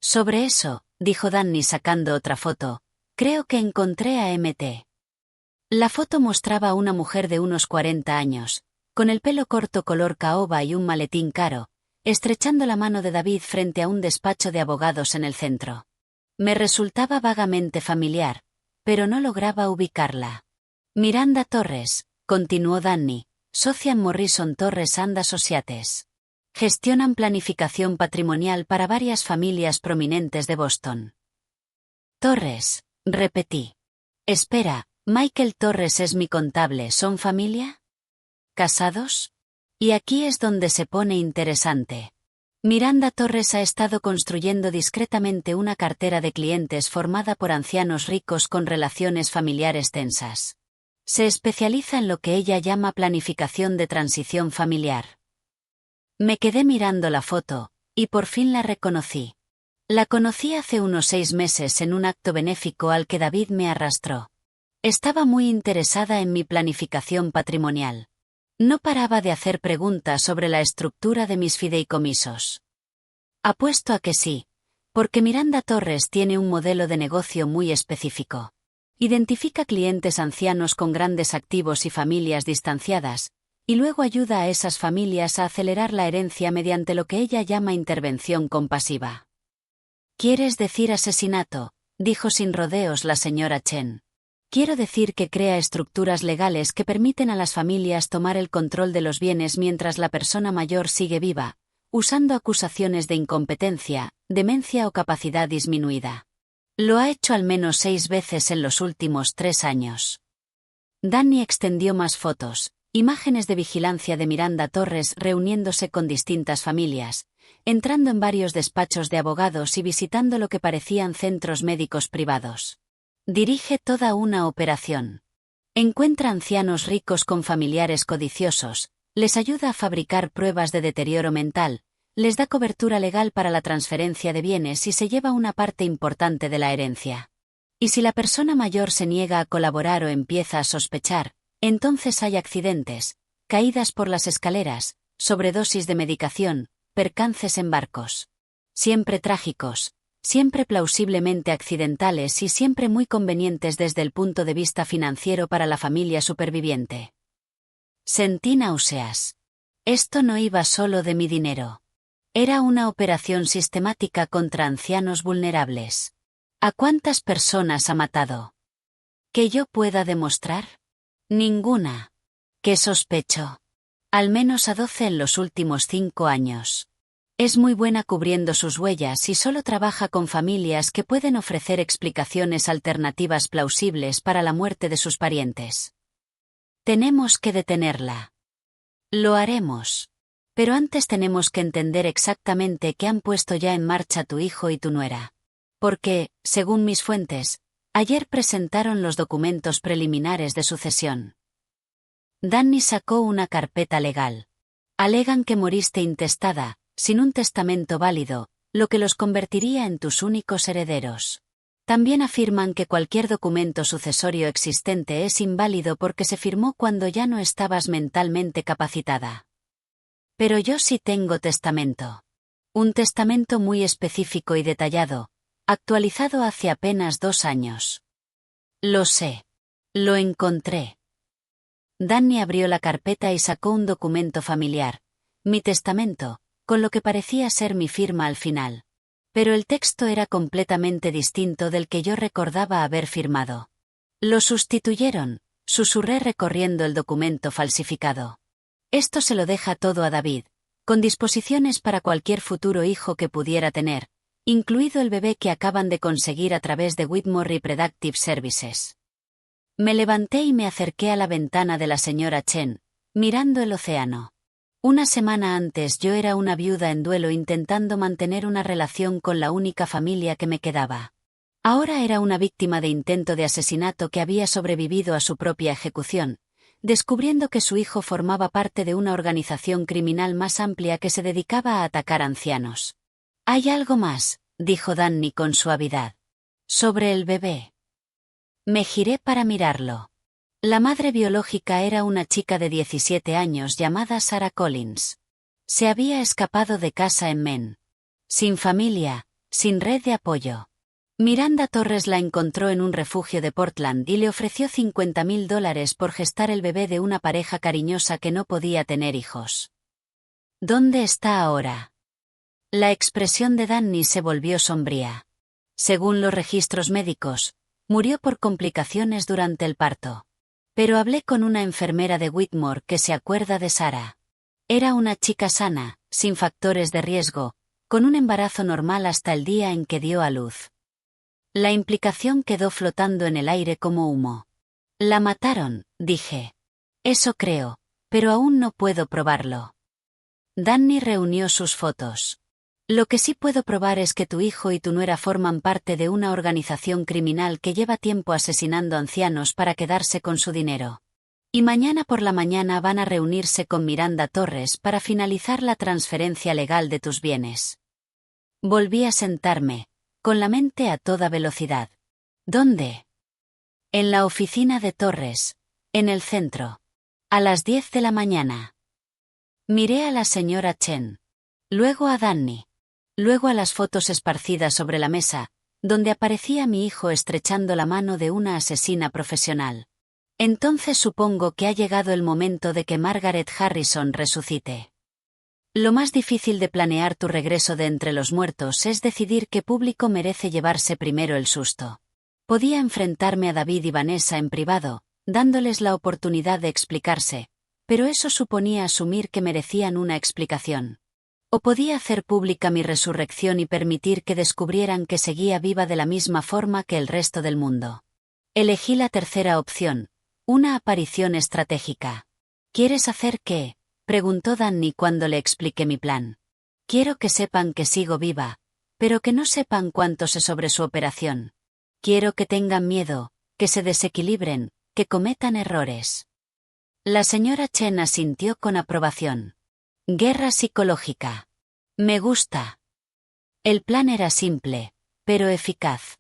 Sobre eso, dijo Danny sacando otra foto, creo que encontré a MT. La foto mostraba a una mujer de unos 40 años, con el pelo corto color caoba y un maletín caro, estrechando la mano de David frente a un despacho de abogados en el centro. Me resultaba vagamente familiar, pero no lograba ubicarla. Miranda Torres, continuó Danny, socia en Morrison Torres and Associates. Gestionan planificación patrimonial para varias familias prominentes de Boston. Torres, repetí. Espera, Michael Torres es mi contable, ¿son familia? ¿Casados? Y aquí es donde se pone interesante. Miranda Torres ha estado construyendo discretamente una cartera de clientes formada por ancianos ricos con relaciones familiares tensas. Se especializa en lo que ella llama planificación de transición familiar. Me quedé mirando la foto, y por fin la reconocí. La conocí hace unos 6 meses en un acto benéfico al que David me arrastró. Estaba muy interesada en mi planificación patrimonial. No paraba de hacer preguntas sobre la estructura de mis fideicomisos. Apuesto a que sí, porque Miranda Torres tiene un modelo de negocio muy específico. Identifica clientes ancianos con grandes activos y familias distanciadas, y luego ayuda a esas familias a acelerar la herencia mediante lo que ella llama intervención compasiva. ¿Quieres decir asesinato?, dijo sin rodeos la señora Chen. Quiero decir que crea estructuras legales que permiten a las familias tomar el control de los bienes mientras la persona mayor sigue viva, usando acusaciones de incompetencia, demencia o capacidad disminuida. Lo ha hecho al menos 6 veces en los últimos 3 años. Danny extendió más fotos. Imágenes de vigilancia de Miranda Torres reuniéndose con distintas familias, entrando en varios despachos de abogados y visitando lo que parecían centros médicos privados. Dirige toda una operación. Encuentra ancianos ricos con familiares codiciosos, les ayuda a fabricar pruebas de deterioro mental, les da cobertura legal para la transferencia de bienes y se lleva una parte importante de la herencia. Y si la persona mayor se niega a colaborar o empieza a sospechar, entonces hay accidentes, caídas por las escaleras, sobredosis de medicación, percances en barcos. Siempre trágicos, siempre plausiblemente accidentales y siempre muy convenientes desde el punto de vista financiero para la familia superviviente. Sentí náuseas. Esto no iba solo de mi dinero. Era una operación sistemática contra ancianos vulnerables. ¿A cuántas personas ha matado? ¿Que yo pueda demostrar? Ninguna. ¿Qué sospecho? Al menos a 12 en los últimos 5 años. Es muy buena cubriendo sus huellas y solo trabaja con familias que pueden ofrecer explicaciones alternativas plausibles para la muerte de sus parientes. Tenemos que detenerla. Lo haremos. Pero antes tenemos que entender exactamente qué han puesto ya en marcha tu hijo y tu nuera. Porque, según mis fuentes, ayer presentaron los documentos preliminares de sucesión. Danny sacó una carpeta legal. Alegan que moriste intestada, sin un testamento válido, lo que los convertiría en tus únicos herederos. También afirman que cualquier documento sucesorio existente es inválido porque se firmó cuando ya no estabas mentalmente capacitada. Pero yo sí tengo testamento. Un testamento muy específico y detallado, actualizado hace apenas 2 años. Lo sé. Lo encontré. Danny abrió la carpeta y sacó un documento familiar, mi testamento, con lo que parecía ser mi firma al final. Pero el texto era completamente distinto del que yo recordaba haber firmado. Lo sustituyeron, susurré recorriendo el documento falsificado. Esto se lo deja todo a David, con disposiciones para cualquier futuro hijo que pudiera tener, incluido el bebé que acaban de conseguir a través de Whitmore Reproductive Services. Me levanté y me acerqué a la ventana de la señora Chen, mirando el océano. Una semana antes yo era una viuda en duelo intentando mantener una relación con la única familia que me quedaba. Ahora era una víctima de intento de asesinato que había sobrevivido a su propia ejecución, descubriendo que su hijo formaba parte de una organización criminal más amplia que se dedicaba a atacar ancianos. «Hay algo más», dijo Danny con suavidad. «Sobre el bebé». Me giré para mirarlo. La madre biológica era una chica de 17 años llamada Sarah Collins. Se había escapado de casa en Maine. Sin familia, sin red de apoyo. Miranda Torres la encontró en un refugio de Portland y le ofreció $50,000 por gestar el bebé de una pareja cariñosa que no podía tener hijos. ¿Dónde está ahora? La expresión de Danny se volvió sombría. Según los registros médicos, murió por complicaciones durante el parto. Pero hablé con una enfermera de Whitmore que se acuerda de Sarah. Era una chica sana, sin factores de riesgo, con un embarazo normal hasta el día en que dio a luz. La implicación quedó flotando en el aire como humo. La mataron, dije. Eso creo, pero aún no puedo probarlo. Danny reunió sus fotos. Lo que sí puedo probar es que tu hijo y tu nuera forman parte de una organización criminal que lleva tiempo asesinando ancianos para quedarse con su dinero. Y mañana por la mañana van a reunirse con Miranda Torres para finalizar la transferencia legal de tus bienes. Volví a sentarme, con la mente a toda velocidad. ¿Dónde? En la oficina de Torres, en el centro. A las 10 de la mañana. Miré a la señora Chen. Luego a Danny. Luego a las fotos esparcidas sobre la mesa, donde aparecía mi hijo estrechando la mano de una asesina profesional. Entonces supongo que ha llegado el momento de que Margaret Harrison resucite. Lo más difícil de planear tu regreso de entre los muertos es decidir qué público merece llevarse primero el susto. Podía enfrentarme a David y Vanessa en privado, dándoles la oportunidad de explicarse, pero eso suponía asumir que merecían una explicación. O podía hacer pública mi resurrección y permitir que descubrieran que seguía viva de la misma forma que el resto del mundo. Elegí la tercera opción, una aparición estratégica. ¿Quieres hacer qué?, preguntó Danny cuando le expliqué mi plan. Quiero que sepan que sigo viva, pero que no sepan cuánto sé sobre su operación. Quiero que tengan miedo, que se desequilibren, que cometan errores. La señora Chen asintió con aprobación. Guerra psicológica. Me gusta. El plan era simple, pero eficaz.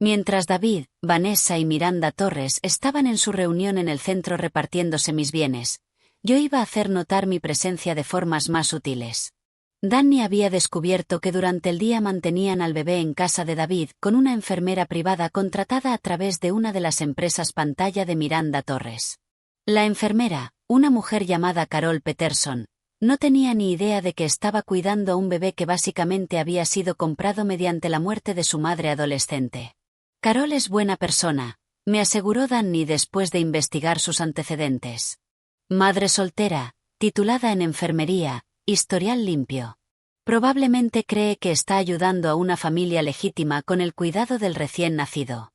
Mientras David, Vanessa y Miranda Torres estaban en su reunión en el centro repartiéndose mis bienes, yo iba a hacer notar mi presencia de formas más sutiles. Danny había descubierto que durante el día mantenían al bebé en casa de David con una enfermera privada contratada a través de una de las empresas pantalla de Miranda Torres. La enfermera, una mujer llamada Carol Peterson, no tenía ni idea de que estaba cuidando a un bebé que básicamente había sido comprado mediante la muerte de su madre adolescente. Carol es buena persona, me aseguró Danny después de investigar sus antecedentes. Madre soltera, titulada en enfermería, historial limpio. Probablemente cree que está ayudando a una familia legítima con el cuidado del recién nacido.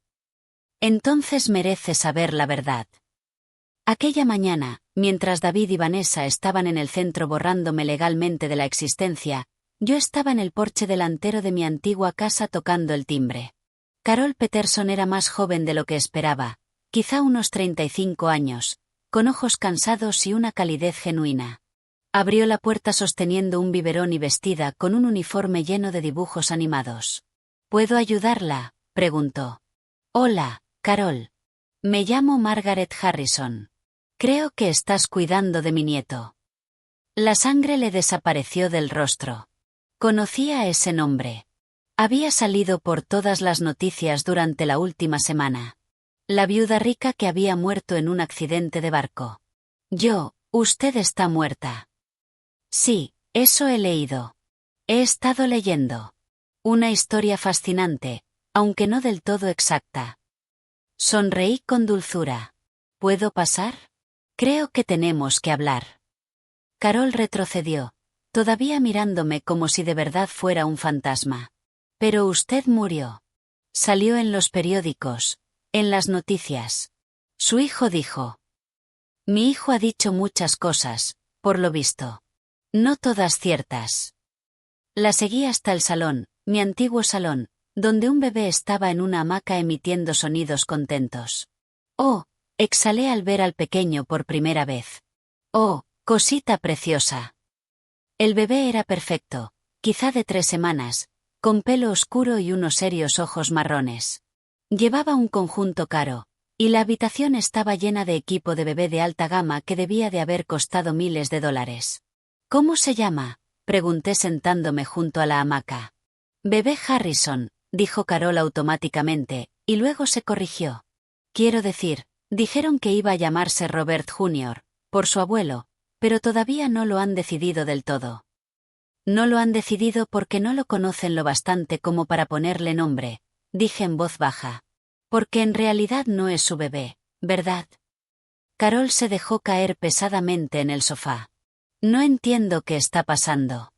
Entonces merece saber la verdad. Aquella mañana, mientras David y Vanessa estaban en el centro borrándome legalmente de la existencia, yo estaba en el porche delantero de mi antigua casa tocando el timbre. Carol Peterson era más joven de lo que esperaba, quizá unos 35 años, con ojos cansados y una calidez genuina. Abrió la puerta sosteniendo un biberón y vestida con un uniforme lleno de dibujos animados. «¿Puedo ayudarla?», preguntó. Hola, Carol. Me llamo Margaret Harrison. Creo que estás cuidando de mi nieto. La sangre le desapareció del rostro. Conocía ese nombre. Había salido por todas las noticias durante la última semana. La viuda rica que había muerto en un accidente de barco. Usted está muerta. Sí, eso he leído. He estado leyendo. Una historia fascinante, aunque no del todo exacta. Sonreí con dulzura. ¿Puedo pasar? Creo que tenemos que hablar. Carol retrocedió, todavía mirándome como si de verdad fuera un fantasma. Pero usted murió. Salió en los periódicos, en las noticias. Su hijo dijo. Mi hijo ha dicho muchas cosas, por lo visto. No todas ciertas. La seguí hasta el salón, mi antiguo salón, donde un bebé estaba en una hamaca emitiendo sonidos contentos. Oh, exhalé al ver al pequeño por primera vez. Oh, cosita preciosa. El bebé era perfecto, quizá de 3 semanas, con pelo oscuro y unos serios ojos marrones. Llevaba un conjunto caro, y la habitación estaba llena de equipo de bebé de alta gama que debía de haber costado miles de dólares. ¿Cómo se llama?, pregunté sentándome junto a la hamaca. Bebé Harrison, dijo Carol automáticamente, y luego se corrigió. Quiero decir, dijeron que iba a llamarse Robert Jr., por su abuelo, pero todavía no lo han decidido del todo. No lo han decidido porque no lo conocen lo bastante como para ponerle nombre, dije en voz baja. Porque en realidad no es su bebé, ¿verdad? Carol se dejó caer pesadamente en el sofá. No entiendo qué está pasando.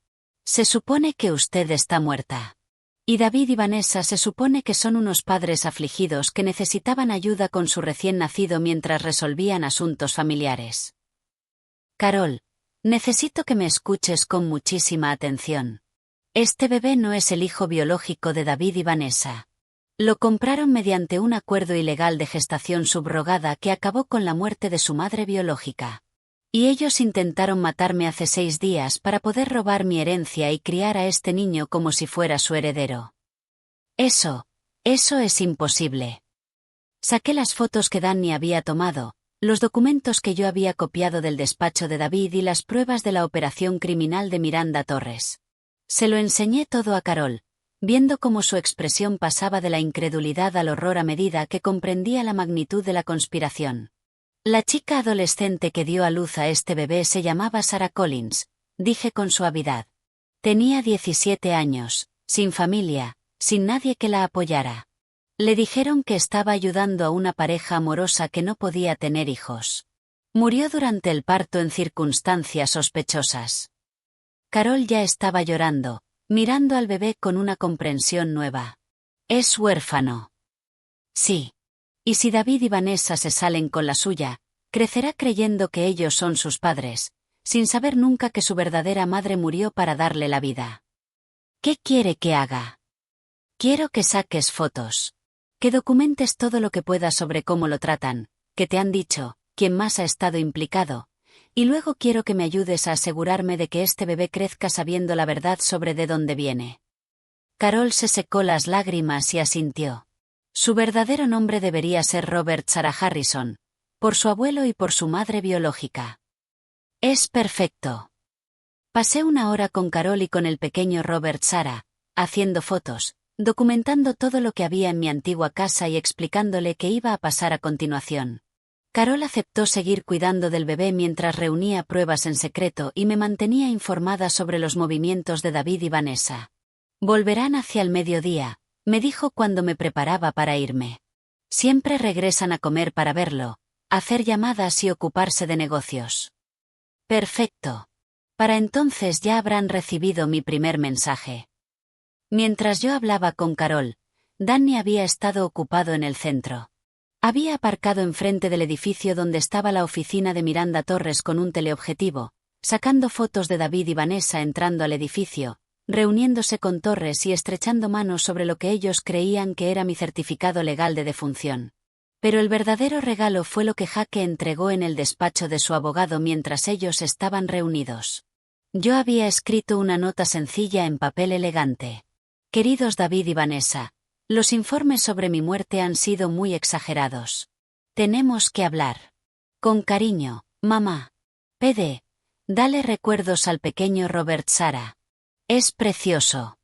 Se supone que usted está muerta. Y David y Vanessa se supone que son unos padres afligidos que necesitaban ayuda con su recién nacido mientras resolvían asuntos familiares. Carol, necesito que me escuches con muchísima atención. Este bebé no es el hijo biológico de David y Vanessa. Lo compraron mediante un acuerdo ilegal de gestación subrogada que acabó con la muerte de su madre biológica. Y ellos intentaron matarme hace 6 días para poder robar mi herencia y criar a este niño como si fuera su heredero. Eso es imposible. Saqué las fotos que Danny había tomado, los documentos que yo había copiado del despacho de David y las pruebas de la operación criminal de Miranda Torres. Se lo enseñé todo a Carol, viendo cómo su expresión pasaba de la incredulidad al horror a medida que comprendía la magnitud de la conspiración. La chica adolescente que dio a luz a este bebé se llamaba Sarah Collins, dije con suavidad. Tenía 17 años, sin familia, sin nadie que la apoyara. Le dijeron que estaba ayudando a una pareja amorosa que no podía tener hijos. Murió durante el parto en circunstancias sospechosas. Carol ya estaba llorando, mirando al bebé con una comprensión nueva. Es huérfano. Sí. Y si David y Vanessa se salen con la suya, crecerá creyendo que ellos son sus padres, sin saber nunca que su verdadera madre murió para darle la vida. ¿Qué quiere que haga? Quiero que saques fotos. Que documentes todo lo que puedas sobre cómo lo tratan, que te han dicho, quién más ha estado implicado, y luego quiero que me ayudes a asegurarme de que este bebé crezca sabiendo la verdad sobre de dónde viene. Carol se secó las lágrimas y asintió. Su verdadero nombre debería ser Robert Sarah Harrison, por su abuelo y por su madre biológica. Es perfecto. Pasé 1 hora con Carol y con el pequeño Robert Sarah, haciendo fotos, documentando todo lo que había en mi antigua casa y explicándole qué iba a pasar a continuación. Carol aceptó seguir cuidando del bebé mientras reunía pruebas en secreto y me mantenía informada sobre los movimientos de David y Vanessa. Volverán hacia el mediodía, me dijo cuando me preparaba para irme. Siempre regresan a comer para verlo, hacer llamadas y ocuparse de negocios. Perfecto. Para entonces ya habrán recibido mi primer mensaje. Mientras yo hablaba con Carol, Danny había estado ocupado en el centro. Había aparcado enfrente del edificio donde estaba la oficina de Miranda Torres con un teleobjetivo, sacando fotos de David y Vanessa entrando al edificio, reuniéndose con Torres y estrechando manos sobre lo que ellos creían que era mi certificado legal de defunción. Pero el verdadero regalo fue lo que Jaque entregó en el despacho de su abogado mientras ellos estaban reunidos. Yo había escrito una nota sencilla en papel elegante. Queridos David y Vanessa, Los informes sobre mi muerte han sido muy exagerados. Tenemos que hablar. Con cariño, mamá. PD. Dale recuerdos al pequeño Robert Sara. Es precioso.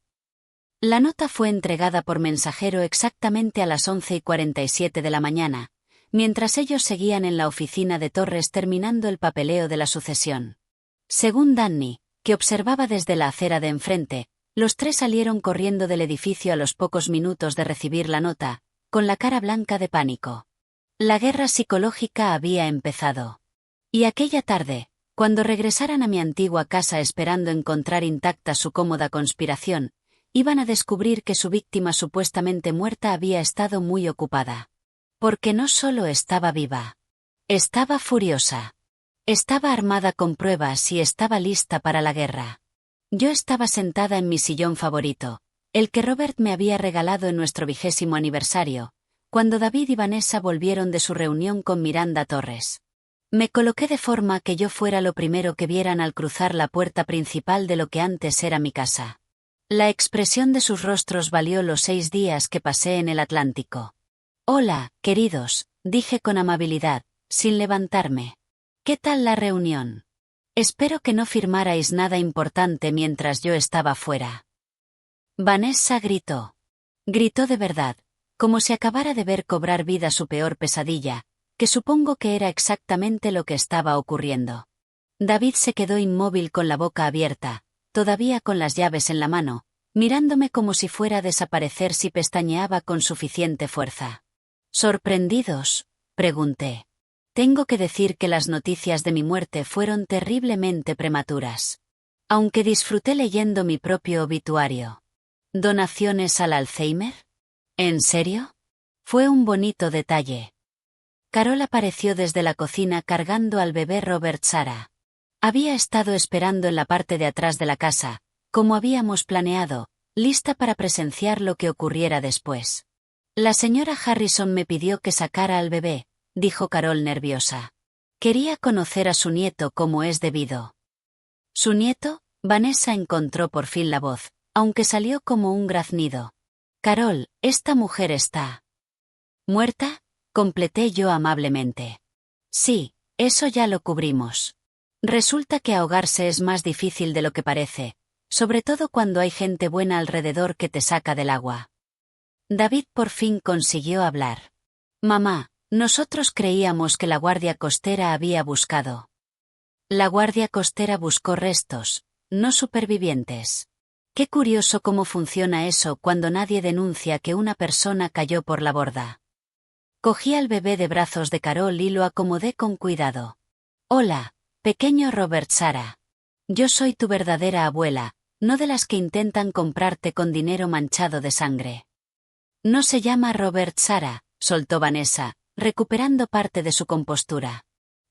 La nota fue entregada por mensajero exactamente a las 11:47 de la mañana, mientras ellos seguían en la oficina de Torres terminando el papeleo de la sucesión. Según Danny, que observaba desde la acera de enfrente, los tres salieron corriendo del edificio a los pocos minutos de recibir la nota, con la cara blanca de pánico. La guerra psicológica había empezado. Y aquella tarde, cuando regresaran a mi antigua casa esperando encontrar intacta su cómoda conspiración, iban a descubrir que su víctima supuestamente muerta había estado muy ocupada. Porque no solo estaba viva. Estaba furiosa. Estaba armada con pruebas y estaba lista para la guerra. Yo estaba sentada en mi sillón favorito, el que Robert me había regalado en nuestro 20º aniversario, cuando David y Vanessa volvieron de su reunión con Miranda Torres. Me coloqué de forma que yo fuera lo primero que vieran al cruzar la puerta principal de lo que antes era mi casa. La expresión de sus rostros valió los 6 días que pasé en el Atlántico. «Hola, queridos», dije con amabilidad, sin levantarme. «¿Qué tal la reunión? Espero que no firmarais nada importante mientras yo estaba fuera». Vanessa gritó. Gritó de verdad, como si acabara de ver cobrar vida su peor pesadilla, que supongo que era exactamente lo que estaba ocurriendo. David se quedó inmóvil con la boca abierta, todavía con las llaves en la mano, mirándome como si fuera a desaparecer si pestañeaba con suficiente fuerza. ¿Sorprendidos?, pregunté. Tengo que decir que las noticias de mi muerte fueron terriblemente prematuras. Aunque disfruté leyendo mi propio obituario. ¿Donaciones al Alzheimer? ¿En serio? Fue un bonito detalle. Carol apareció desde la cocina cargando al bebé Robert Sara. Había estado esperando en la parte de atrás de la casa, como habíamos planeado, lista para presenciar lo que ocurriera después. La señora Harrison me pidió que sacara al bebé, dijo Carol nerviosa. Quería conocer a su nieto como es debido. ¿Su nieto? Vanessa encontró por fin la voz, aunque salió como un graznido. Carol, esta mujer está... ¿muerta? Completé yo amablemente. Sí, eso ya lo cubrimos. Resulta que ahogarse es más difícil de lo que parece, sobre todo cuando hay gente buena alrededor que te saca del agua. David por fin consiguió hablar. Mamá, nosotros creíamos que la Guardia Costera había buscado. La Guardia Costera buscó restos, no supervivientes. Qué curioso cómo funciona eso cuando nadie denuncia que una persona cayó por la borda. Cogí al bebé de brazos de Carol y lo acomodé con cuidado. Hola, pequeño Robert Sara. Yo soy tu verdadera abuela, no de las que intentan comprarte con dinero manchado de sangre. No se llama Robert Sara, soltó Vanessa, recuperando parte de su compostura.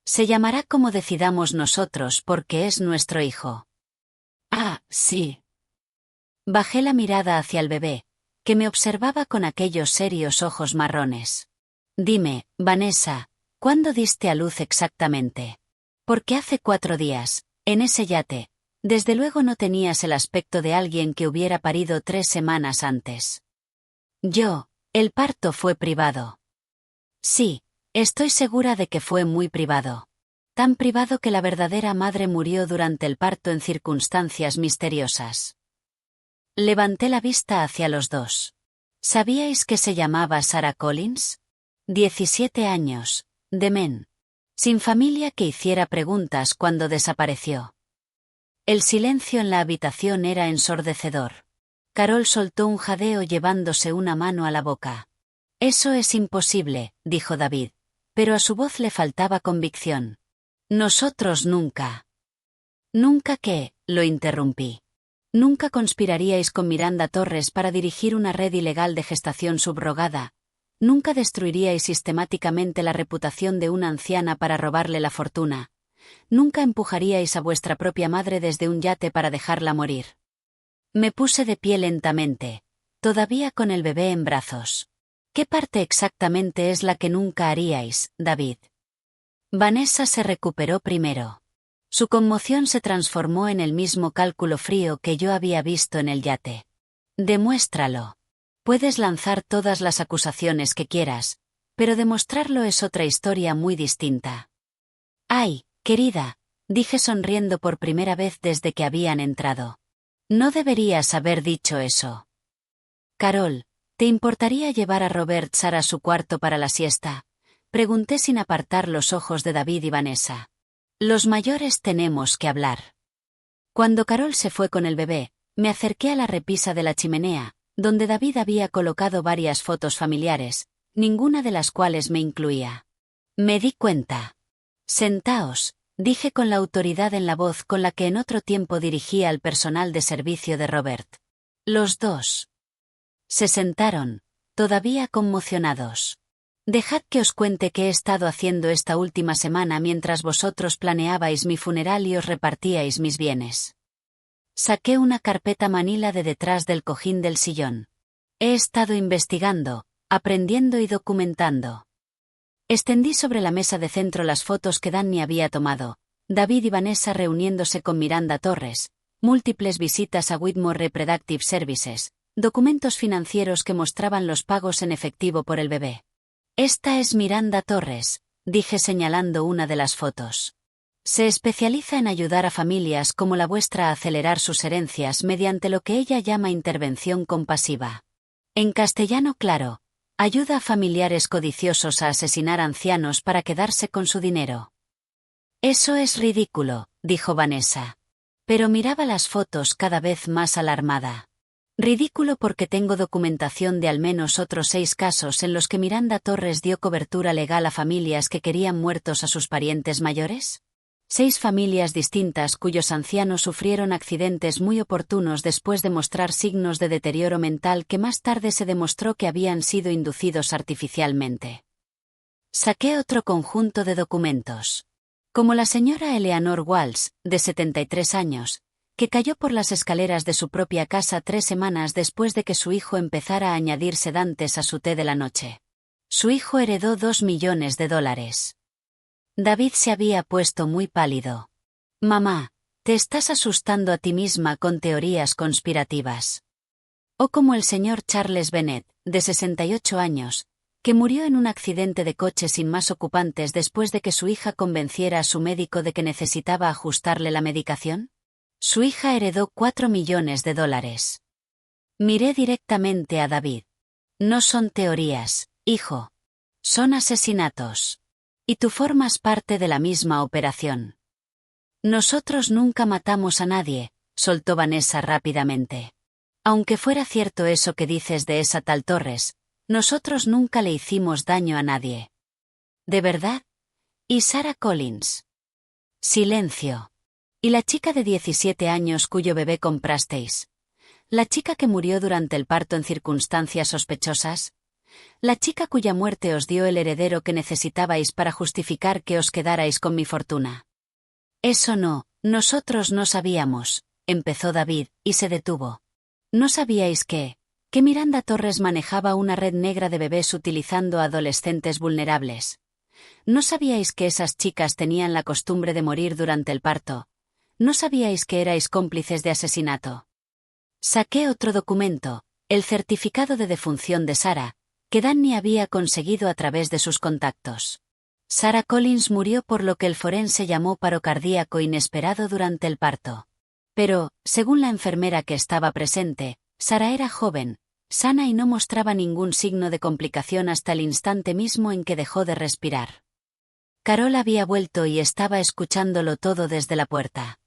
Se llamará como decidamos nosotros porque es nuestro hijo. Ah, sí. Bajé la mirada hacia el bebé, que me observaba con aquellos serios ojos marrones. Dime, Vanessa, ¿cuándo diste a luz exactamente? Porque hace 4 días, en ese yate, desde luego no tenías el aspecto de alguien que hubiera parido 3 semanas antes. El parto fue privado. Sí, estoy segura de que fue muy privado. Tan privado que la verdadera madre murió durante el parto en circunstancias misteriosas. Levanté la vista hacia los dos. ¿Sabíais que se llamaba Sarah Collins? 17 años, de Maine. Sin familia que hiciera preguntas cuando desapareció. El silencio en la habitación era ensordecedor. Carol soltó un jadeo llevándose una mano a la boca. Eso es imposible, dijo David, pero a su voz le faltaba convicción. Nosotros nunca. ¿Nunca qué?, lo interrumpí. Nunca conspiraríais con Miranda Torres para dirigir una red ilegal de gestación subrogada. Nunca destruiríais sistemáticamente la reputación de una anciana para robarle la fortuna. Nunca empujaríais a vuestra propia madre desde un yate para dejarla morir. Me puse de pie lentamente, todavía con el bebé en brazos. ¿Qué parte exactamente es la que nunca haríais, David? Vanessa se recuperó primero. Su conmoción se transformó en el mismo cálculo frío que yo había visto en el yate. Demuéstralo. Puedes lanzar todas las acusaciones que quieras, pero demostrarlo es otra historia muy distinta. Ay, querida, dije sonriendo por primera vez desde que habían entrado. No deberías haber dicho eso. Carol, ¿te importaría llevar a Robert Sara a su cuarto para la siesta? Pregunté sin apartar los ojos de David y Vanessa. Los mayores tenemos que hablar. Cuando Carol se fue con el bebé, me acerqué a la repisa de la chimenea, donde David había colocado varias fotos familiares, ninguna de las cuales me incluía. Me di cuenta. Sentaos, dije con la autoridad en la voz con la que en otro tiempo dirigía al personal de servicio de Robert. Los dos. Se sentaron, todavía conmocionados. Dejad que os cuente qué he estado haciendo esta última semana mientras vosotros planeabais mi funeral y os repartíais mis bienes. Saqué una carpeta manila de detrás del cojín del sillón. He estado investigando, aprendiendo y documentando. Extendí sobre la mesa de centro las fotos que Danny había tomado, David y Vanessa reuniéndose con Miranda Torres, múltiples visitas a Whitmore Reproductive Services, documentos financieros que mostraban los pagos en efectivo por el bebé. Esta es Miranda Torres, dije señalando una de las fotos. Se especializa en ayudar a familias como la vuestra a acelerar sus herencias mediante lo que ella llama intervención compasiva. En castellano claro, ayuda a familiares codiciosos a asesinar ancianos para quedarse con su dinero. Eso es ridículo, dijo Vanessa. Pero miraba las fotos cada vez más alarmada. Ridículo porque tengo documentación de al menos otros 6 casos en los que Miranda Torres dio cobertura legal a familias que querían muertos a sus parientes mayores. 6 familias distintas cuyos ancianos sufrieron accidentes muy oportunos después de mostrar signos de deterioro mental que más tarde se demostró que habían sido inducidos artificialmente. Saqué otro conjunto de documentos. Como la señora Eleanor Walsh, de 73 años, que cayó por las escaleras de su propia casa 3 semanas después de que su hijo empezara a añadir sedantes a su té de la noche. Su hijo heredó $2 millones. David se había puesto muy pálido. Mamá, te estás asustando a ti misma con teorías conspirativas. O como el señor Charles Bennett, de 68 años, que murió en un accidente de coche sin más ocupantes después de que su hija convenciera a su médico de que necesitaba ajustarle la medicación. Su hija heredó $4 millones. Miré directamente a David. No son teorías, hijo. Son asesinatos. Y tú formas parte de la misma operación. Nosotros nunca matamos a nadie, soltó Vanessa rápidamente. Aunque fuera cierto eso que dices de esa tal Torres, nosotros nunca le hicimos daño a nadie. ¿De verdad? ¿Y Sarah Collins? Silencio. ¿Y la chica de 17 años cuyo bebé comprasteis? ¿La chica que murió durante el parto en circunstancias sospechosas? ¿La chica cuya muerte os dio el heredero que necesitabais para justificar que os quedarais con mi fortuna? Eso no, nosotros no sabíamos, empezó David, y se detuvo. ¿No sabíais que Miranda Torres manejaba una red negra de bebés utilizando a adolescentes vulnerables? ¿No sabíais que esas chicas tenían la costumbre de morir durante el parto? ¿No sabíais que erais cómplices de asesinato? Saqué otro documento, el certificado de defunción de Sarah, que Danny había conseguido a través de sus contactos. Sarah Collins murió por lo que el forense llamó paro cardíaco inesperado durante el parto. Pero, según la enfermera que estaba presente, Sarah era joven, sana y no mostraba ningún signo de complicación hasta el instante mismo en que dejó de respirar. Carol había vuelto y estaba escuchándolo todo desde la puerta.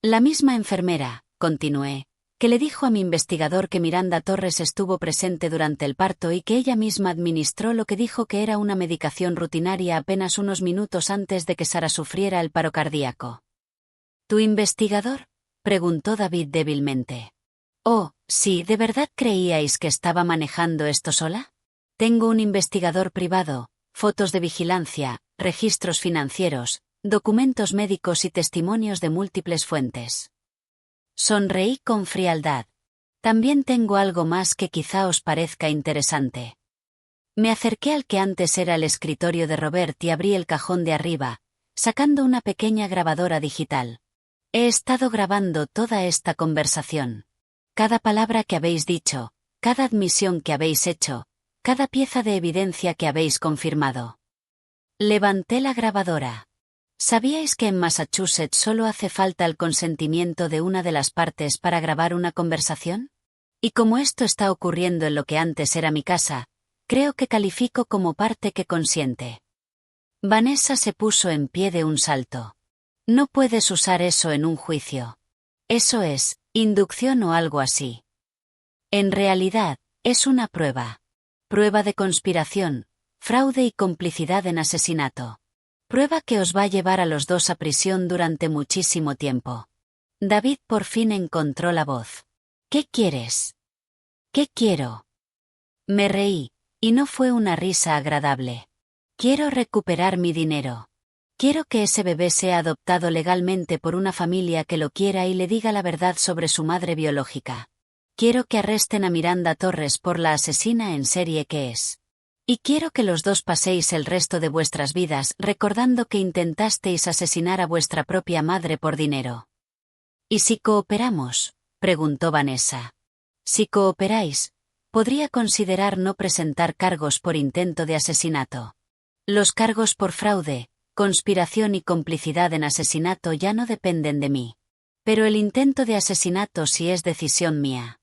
La misma enfermera, continué, que le dijo a mi investigador que Miranda Torres estuvo presente durante el parto y que ella misma administró lo que dijo que era una medicación rutinaria apenas unos minutos antes de que Sarah sufriera el paro cardíaco. ¿Tu investigador?, preguntó David débilmente. Oh, sí, ¿de verdad creíais que estaba manejando esto sola? Tengo un investigador privado, fotos de vigilancia, registros financieros, documentos médicos y testimonios de múltiples fuentes. Sonreí con frialdad. También tengo algo más que quizá os parezca interesante. Me acerqué al que antes era el escritorio de Robert y abrí el cajón de arriba, sacando una pequeña grabadora digital. He estado grabando toda esta conversación. Cada palabra que habéis dicho, cada admisión que habéis hecho, cada pieza de evidencia que habéis confirmado. Levanté la grabadora. ¿Sabíais que en Massachusetts solo hace falta el consentimiento de una de las partes para grabar una conversación? Y como esto está ocurriendo en lo que antes era mi casa, creo que califico como parte que consiente. Vanessa se puso en pie de un salto. No puedes usar eso en un juicio. Eso es, inducción o algo así. En realidad, es una prueba. Prueba de conspiración, fraude y complicidad en asesinato. Prueba que os va a llevar a los dos a prisión durante muchísimo tiempo. David por fin encontró la voz. ¿Qué quieres? ¿Qué quiero? Me reí, y no fue una risa agradable. Quiero recuperar mi dinero. Quiero que ese bebé sea adoptado legalmente por una familia que lo quiera y le diga la verdad sobre su madre biológica. Quiero que arresten a Miranda Torres por la asesina en serie que es. Y quiero que los dos paséis el resto de vuestras vidas recordando que intentasteis asesinar a vuestra propia madre por dinero. ¿Y si cooperamos?, preguntó Vanessa. Si cooperáis, podría considerar no presentar cargos por intento de asesinato. Los cargos por fraude, conspiración y complicidad en asesinato ya no dependen de mí. Pero el intento de asesinato sí es decisión mía.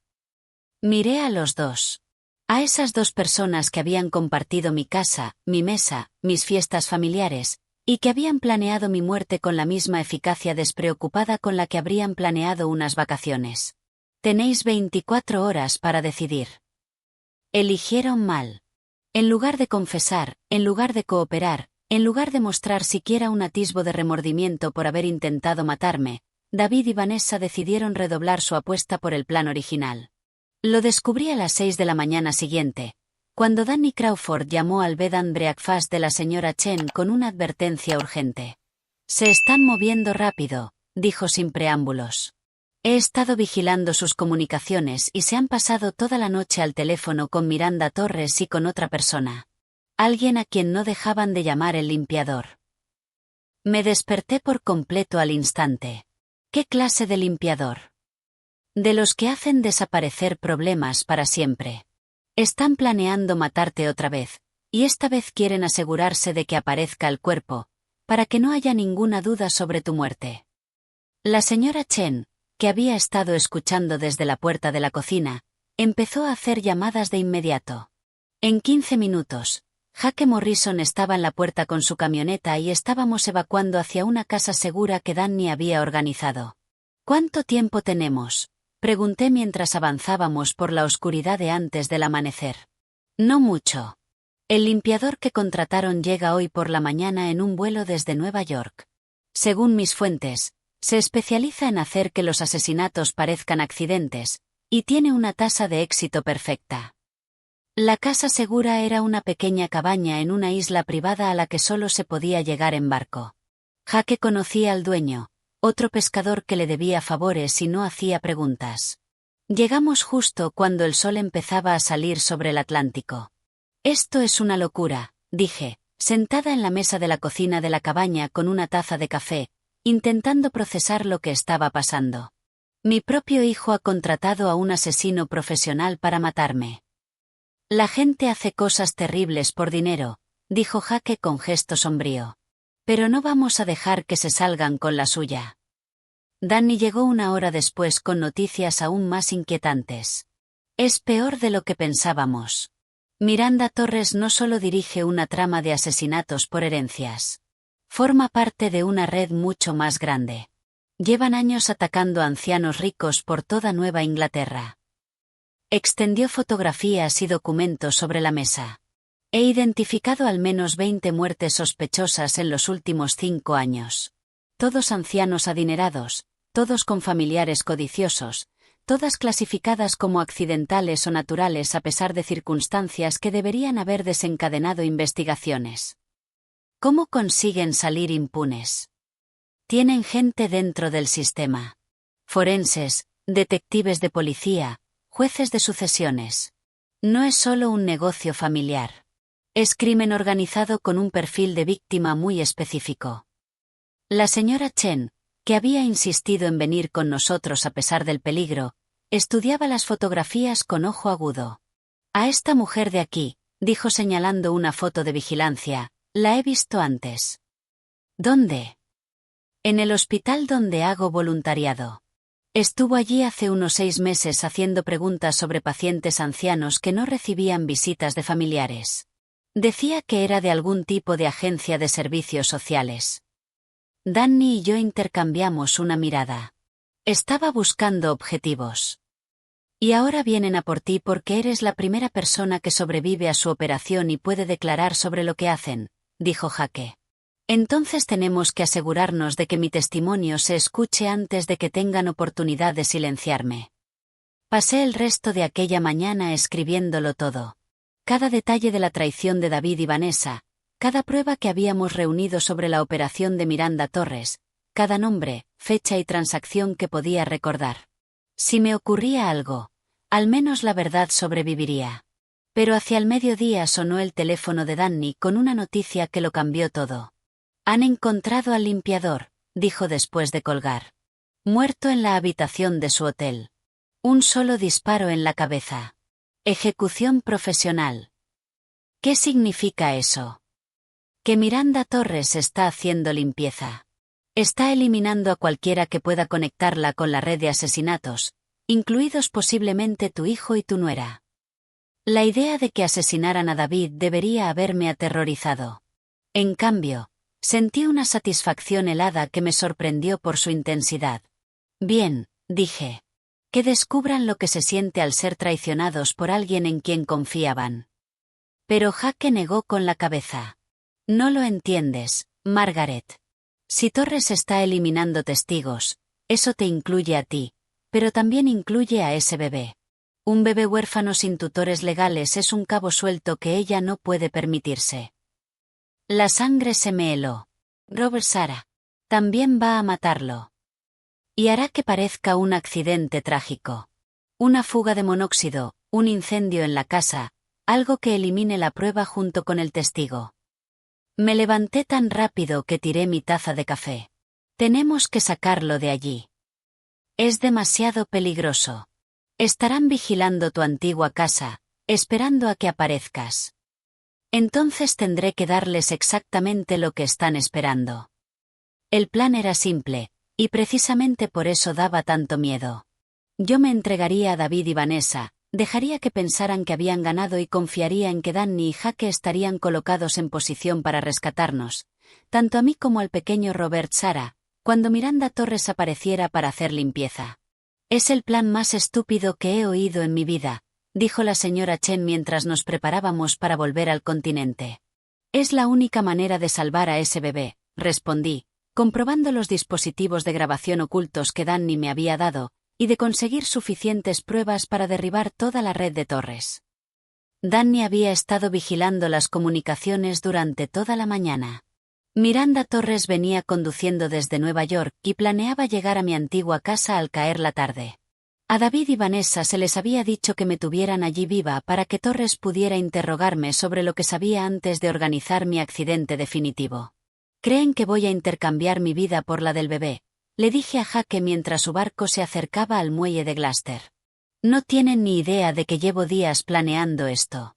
Miré a los dos. A esas dos personas que habían compartido mi casa, mi mesa, mis fiestas familiares, y que habían planeado mi muerte con la misma eficacia despreocupada con la que habrían planeado unas vacaciones. Tenéis 24 horas para decidir. Eligieron mal. En lugar de confesar, en lugar de cooperar, en lugar de mostrar siquiera un atisbo de remordimiento por haber intentado matarme, David y Vanessa decidieron redoblar su apuesta por el plan original. Lo descubrí a las 6 de la mañana siguiente, cuando Danny Crawford llamó al bed and breakfast de la señora Chen con una advertencia urgente. Se están moviendo rápido, dijo sin preámbulos. He estado vigilando sus comunicaciones y se han pasado toda la noche al teléfono con Miranda Torres y con otra persona. Alguien a quien no dejaban de llamar el limpiador. Me desperté por completo al instante. ¿Qué clase de limpiador? De los que hacen desaparecer problemas para siempre. Están planeando matarte otra vez, y esta vez quieren asegurarse de que aparezca el cuerpo, para que no haya ninguna duda sobre tu muerte. La señora Chen, que había estado escuchando desde la puerta de la cocina, empezó a hacer llamadas de inmediato. En 15 minutos, Jake Morrison estaba en la puerta con su camioneta y estábamos evacuando hacia una casa segura que Danny había organizado. ¿Cuánto tiempo tenemos?, pregunté mientras avanzábamos por la oscuridad de antes del amanecer. No mucho. El limpiador que contrataron llega hoy por la mañana en un vuelo desde Nueva York. Según mis fuentes, se especializa en hacer que los asesinatos parezcan accidentes, y tiene una tasa de éxito perfecta. La casa segura era una pequeña cabaña en una isla privada a la que solo se podía llegar en barco. Jake conocía al dueño, otro pescador que le debía favores y no hacía preguntas. Llegamos justo cuando el sol empezaba a salir sobre el Atlántico. Esto es una locura, dije, sentada en la mesa de la cocina de la cabaña con una taza de café, intentando procesar lo que estaba pasando. Mi propio hijo ha contratado a un asesino profesional para matarme. La gente hace cosas terribles por dinero, dijo Jake con gesto sombrío. Pero no vamos a dejar que se salgan con la suya. Danny llegó una hora después con noticias aún más inquietantes. Es peor de lo que pensábamos. Miranda Torres no solo dirige una trama de asesinatos por herencias. Forma parte de una red mucho más grande. Llevan años atacando a ancianos ricos por toda Nueva Inglaterra. Extendió fotografías y documentos sobre la mesa. He identificado al menos 20 muertes sospechosas en los últimos 5 años. Todos ancianos adinerados, todos con familiares codiciosos, todas clasificadas como accidentales o naturales a pesar de circunstancias que deberían haber desencadenado investigaciones. ¿Cómo consiguen salir impunes? Tienen gente dentro del sistema. Forenses, detectives de policía, jueces de sucesiones. No es solo un negocio familiar. Es crimen organizado con un perfil de víctima muy específico. La señora Chen, que había insistido en venir con nosotros a pesar del peligro, Estudiaba las fotografías con ojo agudo. A esta mujer de aquí, dijo señalando una foto de vigilancia, la he visto antes. ¿Dónde? En el hospital donde hago voluntariado. Estuvo allí hace unos 6 meses haciendo preguntas sobre pacientes ancianos que no recibían visitas de familiares. Decía que era de algún tipo de agencia de servicios sociales. Danny y yo intercambiamos una mirada. Estaba buscando objetivos. Y ahora vienen a por ti porque eres la primera persona que sobrevive a su operación y puede declarar sobre lo que hacen, dijo Jake. Entonces tenemos que asegurarnos de que mi testimonio se escuche antes de que tengan oportunidad de silenciarme. Pasé el resto de aquella mañana escribiéndolo todo. Cada detalle de la traición de David y Vanessa, cada prueba que habíamos reunido sobre la operación de Miranda Torres, cada nombre, fecha y transacción que podía recordar. Si me ocurría algo, al menos la verdad sobreviviría. Pero hacia el mediodía sonó el teléfono de Danny con una noticia que lo cambió todo. Han encontrado al limpiador, dijo después de colgar. Muerto en la habitación de su hotel. Un solo disparo en la cabeza. Ejecución profesional. ¿Qué significa eso? Que Miranda Torres está haciendo limpieza. Está eliminando a cualquiera que pueda conectarla con la red de asesinatos, incluidos posiblemente tu hijo y tu nuera. La idea de que asesinaran a David debería haberme aterrorizado. En cambio, sentí una satisfacción helada que me sorprendió por su intensidad. Bien, dije. Que descubran lo que se siente al ser traicionados por alguien en quien confiaban. Pero Jake negó con la cabeza. No lo entiendes, Margaret. Si Torres está eliminando testigos, eso te incluye a ti, pero también incluye a ese bebé. Un bebé huérfano sin tutores legales es un cabo suelto que ella no puede permitirse. La sangre se me heló. Robert Sara. También va a matarlo. Y hará que parezca un accidente trágico. Una fuga de monóxido, un incendio en la casa, algo que elimine la prueba junto con el testigo. Me levanté tan rápido que tiré mi taza de café. Tenemos que sacarlo de allí. Es demasiado peligroso. Estarán vigilando tu antigua casa, esperando a que aparezcas. Entonces tendré que darles exactamente lo que están esperando. El plan era simple, y precisamente por eso daba tanto miedo. Yo me entregaría a David y Vanessa, dejaría que pensaran que habían ganado y confiaría en que Danny y Jake estarían colocados en posición para rescatarnos, tanto a mí como al pequeño Robert Sara, cuando Miranda Torres apareciera para hacer limpieza. Es el plan más estúpido que he oído en mi vida, dijo la señora Chen mientras nos preparábamos para volver al continente. Es la única manera de salvar a ese bebé, respondí, comprobando los dispositivos de grabación ocultos que Danny me había dado, y de conseguir suficientes pruebas para derribar toda la red de Torres. Danny había estado vigilando las comunicaciones durante toda la mañana. Miranda Torres venía conduciendo desde Nueva York y planeaba llegar a mi antigua casa al caer la tarde. A David y Vanessa se les había dicho que me tuvieran allí viva para que Torres pudiera interrogarme sobre lo que sabía antes de organizar mi accidente definitivo. ¿Creen que voy a intercambiar mi vida por la del bebé?, le dije a Jake mientras su barco se acercaba al muelle de Gloucester. No tienen ni idea de que llevo días planeando esto.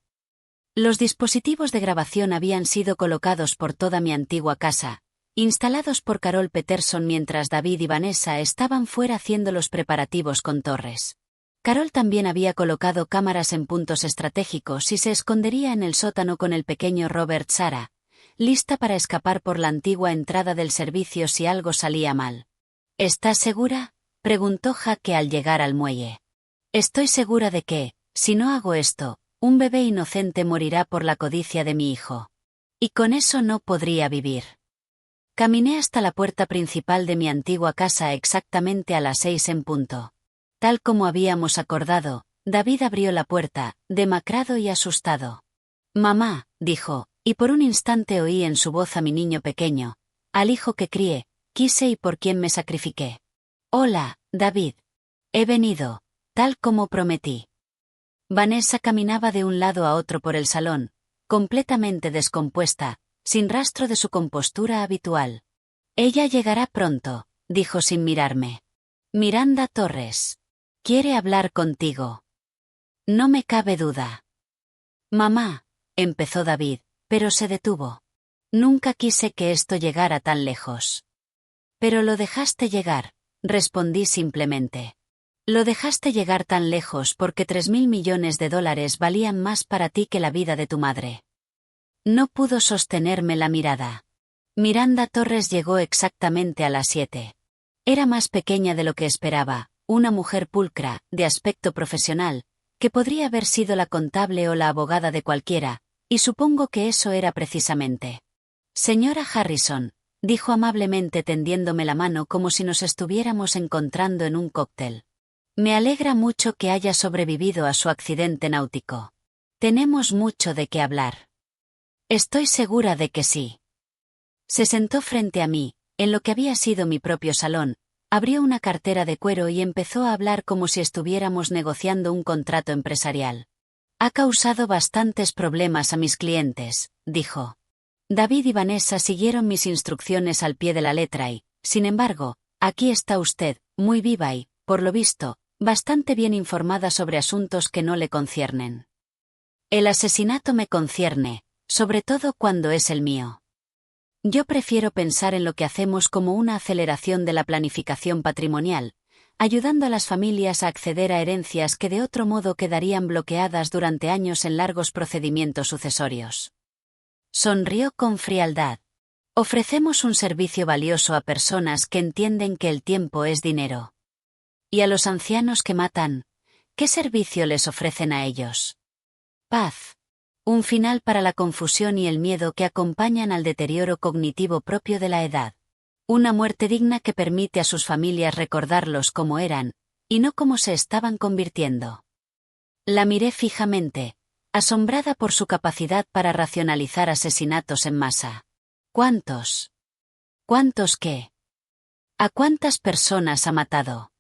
Los dispositivos de grabación habían sido colocados por toda mi antigua casa, instalados por Carol Peterson mientras David y Vanessa estaban fuera haciendo los preparativos con Torres. Carol también había colocado cámaras en puntos estratégicos y se escondería en el sótano con el pequeño Robert Sara, lista para escapar por la antigua entrada del servicio si algo salía mal. ¿Estás segura?, preguntó Jake al llegar al muelle. Estoy segura de que, si no hago esto, un bebé inocente morirá por la codicia de mi hijo. Y con eso no podría vivir. Caminé hasta la puerta principal de mi antigua casa exactamente a las 6 en punto. Tal como habíamos acordado, David abrió la puerta, demacrado y asustado. «Mamá», dijo, y por un instante oí en su voz a mi niño pequeño, al hijo que crié, quise y por quien me sacrifiqué. «Hola, David. He venido, tal como prometí». Vanessa caminaba de un lado a otro por el salón, completamente descompuesta, sin rastro de su compostura habitual. «Ella llegará pronto», dijo sin mirarme. «Miranda Torres». Quiere hablar contigo. No me cabe duda. Mamá, empezó David, pero se detuvo. Nunca quise que esto llegara tan lejos. Pero lo dejaste llegar, respondí simplemente. Lo dejaste llegar tan lejos porque 3.000 millones de dólares valían más para ti que la vida de tu madre. No pudo sostenerme la mirada. Miranda Torres llegó exactamente a las 7. Era más pequeña de lo que esperaba, una mujer pulcra, de aspecto profesional, que podría haber sido la contable o la abogada de cualquiera, y supongo que eso era precisamente. Señora Harrison, dijo amablemente tendiéndome la mano como si nos estuviéramos encontrando en un cóctel. Me alegra mucho que haya sobrevivido a su accidente náutico. Tenemos mucho de qué hablar. Estoy segura de que sí. Se sentó frente a mí, en lo que había sido mi propio salón, abrió una cartera de cuero y empezó a hablar como si estuviéramos negociando un contrato empresarial. Ha causado bastantes problemas a mis clientes, dijo. David y Vanessa siguieron mis instrucciones al pie de la letra y, sin embargo, aquí está usted, muy viva y, por lo visto, bastante bien informada sobre asuntos que no le conciernen. El asesinato me concierne, sobre todo cuando es el mío. Yo prefiero pensar en lo que hacemos como una aceleración de la planificación patrimonial, ayudando a las familias a acceder a herencias que de otro modo quedarían bloqueadas durante años en largos procedimientos sucesorios. Sonrió con frialdad. Ofrecemos un servicio valioso a personas que entienden que el tiempo es dinero. ¿Y a los ancianos que matan? ¿Qué servicio les ofrecen a ellos? Paz. Un final para la confusión y el miedo que acompañan al deterioro cognitivo propio de la edad. Una muerte digna que permite a sus familias recordarlos como eran, y no como se estaban convirtiendo. La miré fijamente, asombrada por su capacidad para racionalizar asesinatos en masa. ¿Cuántos? ¿Cuántos qué? ¿A cuántas personas ha matado?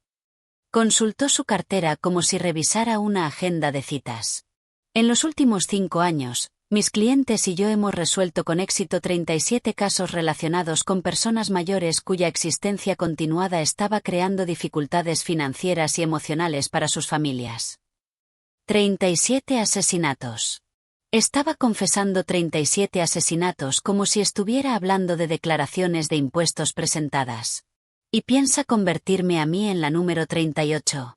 Consultó su cartera como si revisara una agenda de citas. En los últimos 5 años, mis clientes y yo hemos resuelto con éxito 37 casos relacionados con personas mayores cuya existencia continuada estaba creando dificultades financieras y emocionales para sus familias. 37 asesinatos. Estaba confesando 37 asesinatos como si estuviera hablando de declaraciones de impuestos presentadas. ¿Y piensa convertirme a mí en la número 38?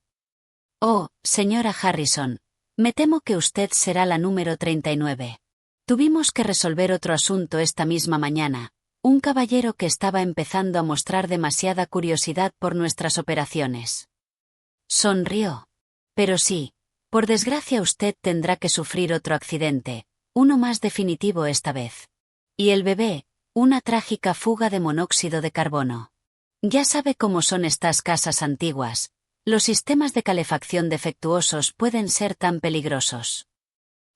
Oh, señora Harrison. Me temo que usted será la número 39. Tuvimos que resolver otro asunto esta misma mañana, un caballero que estaba empezando a mostrar demasiada curiosidad por nuestras operaciones. Sonrió. Pero sí, por desgracia usted tendrá que sufrir otro accidente, uno más definitivo esta vez. Y el bebé, una trágica fuga de monóxido de carbono. Ya sabe cómo son estas casas antiguas. Los sistemas de calefacción defectuosos pueden ser tan peligrosos.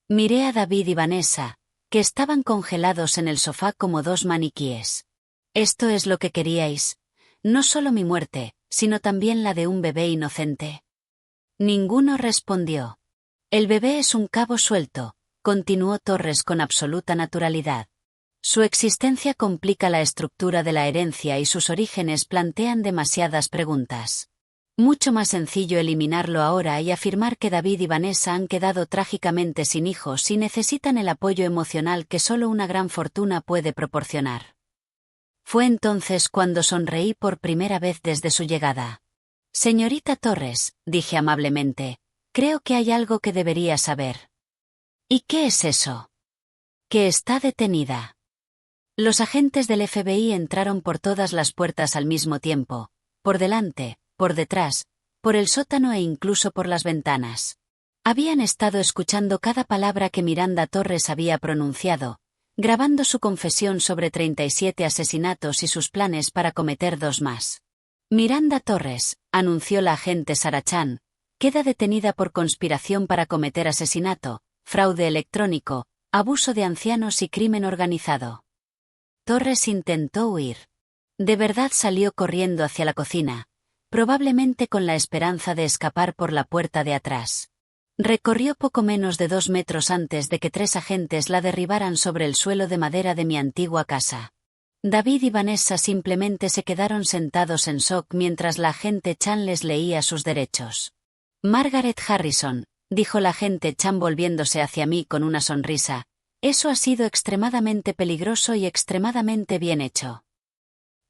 Miré a David y Vanessa, que estaban congelados en el sofá como 2 maniquíes. ¿Esto es lo que queríais? No solo mi muerte, sino también la de un bebé inocente. Ninguno respondió. El bebé es un cabo suelto, continuó Torres con absoluta naturalidad. Su existencia complica la estructura de la herencia y sus orígenes plantean demasiadas preguntas. Mucho más sencillo eliminarlo ahora y afirmar que David y Vanessa han quedado trágicamente sin hijos y necesitan el apoyo emocional que solo una gran fortuna puede proporcionar. Fue entonces cuando sonreí por primera vez desde su llegada. Señorita Torres, dije amablemente, creo que hay algo que debería saber. ¿Y qué es eso? Que está detenida. Los agentes del FBI entraron por todas las puertas al mismo tiempo, por delante, por detrás, por el sótano e incluso por las ventanas. Habían estado escuchando cada palabra que Miranda Torres había pronunciado, grabando su confesión sobre 37 asesinatos y sus planes para cometer 2 más. Miranda Torres, anunció la agente Sarachan, queda detenida por conspiración para cometer asesinato, fraude electrónico, abuso de ancianos y crimen organizado. Torres intentó huir. De verdad salió corriendo hacia la cocina, probablemente con la esperanza de escapar por la puerta de atrás. Recorrió poco menos de 2 metros antes de que 3 agentes la derribaran sobre el suelo de madera de mi antigua casa. David y Vanessa simplemente se quedaron sentados en shock mientras la agente Chan les leía sus derechos. Margaret Harrison, dijo la agente Chan volviéndose hacia mí con una sonrisa, eso ha sido extremadamente peligroso y extremadamente bien hecho.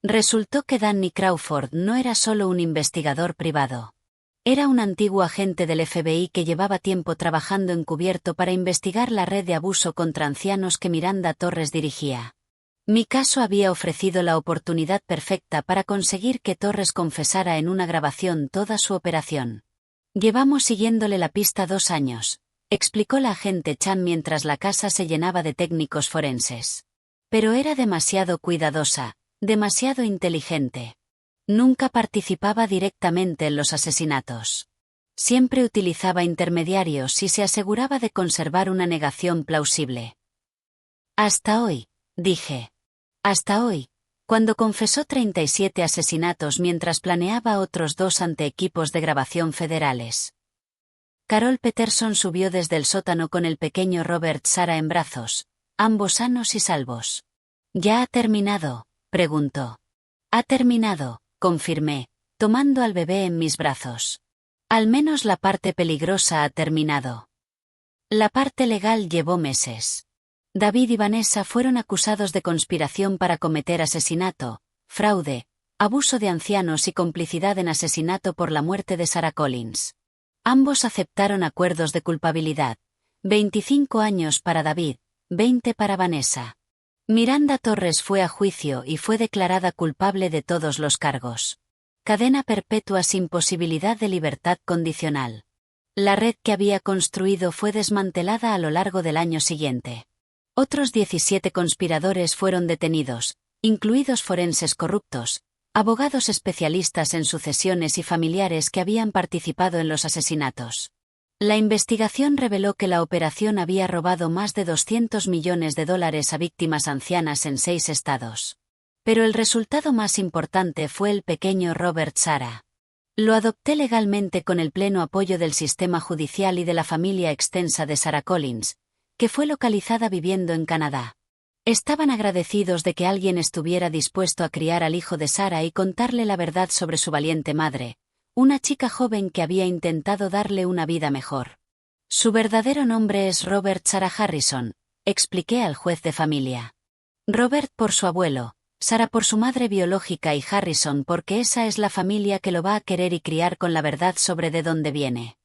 Resultó que Danny Crawford no era solo un investigador privado. Era un antiguo agente del FBI que llevaba tiempo trabajando encubierto para investigar la red de abuso contra ancianos que Miranda Torres dirigía. Mi caso había ofrecido la oportunidad perfecta para conseguir que Torres confesara en una grabación toda su operación. Llevamos siguiéndole la pista 2 años, explicó la agente Chan mientras la casa se llenaba de técnicos forenses. Pero era demasiado cuidadosa, demasiado inteligente. Nunca participaba directamente en los asesinatos. Siempre utilizaba intermediarios y se aseguraba de conservar una negación plausible. Hasta hoy, dije. Hasta hoy, cuando confesó 37 asesinatos mientras planeaba otros 2 ante equipos de grabación federales. Carol Peterson subió desde el sótano con el pequeño Robert Sara en brazos, ambos sanos y salvos. ¿Ya ha terminado?, preguntó. Ha terminado, confirmé, tomando al bebé en mis brazos. Al menos la parte peligrosa ha terminado. La parte legal llevó meses. David y Vanessa fueron acusados de conspiración para cometer asesinato, fraude, abuso de ancianos y complicidad en asesinato por la muerte de Sarah Collins. Ambos aceptaron acuerdos de culpabilidad, 25 años para David, 20 para Vanessa. Miranda Torres fue a juicio y fue declarada culpable de todos los cargos. Cadena perpetua sin posibilidad de libertad condicional. La red que había construido fue desmantelada a lo largo del año siguiente. Otros 17 conspiradores fueron detenidos, incluidos forenses corruptos, abogados especialistas en sucesiones y familiares que habían participado en los asesinatos. La investigación reveló que la operación había robado más de $200 millones a víctimas ancianas en 6 estados. Pero el resultado más importante fue el pequeño Robert Sara. Lo adopté legalmente con el pleno apoyo del sistema judicial y de la familia extensa de Sarah Collins, que fue localizada viviendo en Canadá. Estaban agradecidos de que alguien estuviera dispuesto a criar al hijo de Sara y contarle la verdad sobre su valiente madre, una chica joven que había intentado darle una vida mejor. Su verdadero nombre es Robert Sara Harrison, expliqué al juez de familia. Robert por su abuelo, Sara por su madre biológica y Harrison porque esa es la familia que lo va a querer y criar con la verdad sobre de dónde viene.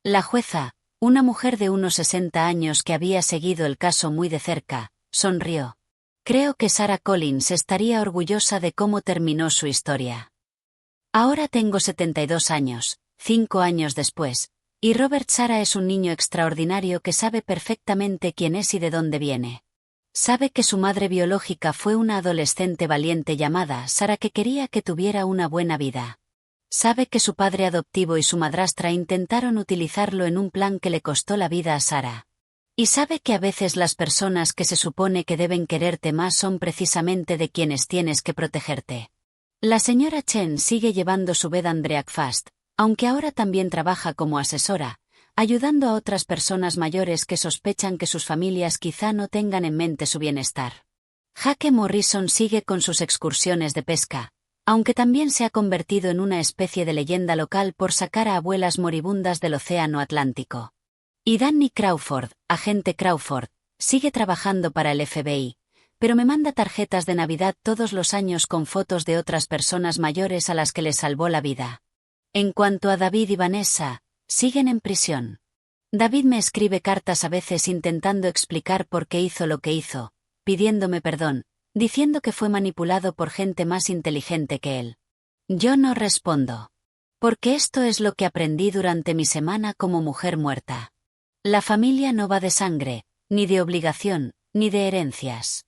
La jueza, una mujer de unos 60 años que había seguido el caso muy de cerca, sonrió. Creo que Sarah Collins estaría orgullosa de cómo terminó su historia. Ahora tengo 72 años, 5 años después, y Robert Sara es un niño extraordinario que sabe perfectamente quién es y de dónde viene. Sabe que su madre biológica fue una adolescente valiente llamada Sara que quería que tuviera una buena vida. Sabe que su padre adoptivo y su madrastra intentaron utilizarlo en un plan que le costó la vida a Sara. Y sabe que a veces las personas que se supone que deben quererte más son precisamente de quienes tienes que protegerte. La señora Chen sigue llevando su bed and breakfast, aunque ahora también trabaja como asesora, ayudando a otras personas mayores que sospechan que sus familias quizá no tengan en mente su bienestar. Jake Morrison sigue con sus excursiones de pesca, aunque también se ha convertido en una especie de leyenda local por sacar a abuelas moribundas del océano Atlántico. Y Danny Crawford, agente Crawford, sigue trabajando para el FBI, pero me manda tarjetas de Navidad todos los años con fotos de otras personas mayores a las que les salvó la vida. En cuanto a David y Vanessa, siguen en prisión. David me escribe cartas a veces intentando explicar por qué hizo lo que hizo, pidiéndome perdón, diciendo que fue manipulado por gente más inteligente que él. Yo no respondo. Porque esto es lo que aprendí durante mi semana como mujer muerta. La familia no va de sangre, ni de obligación, ni de herencias.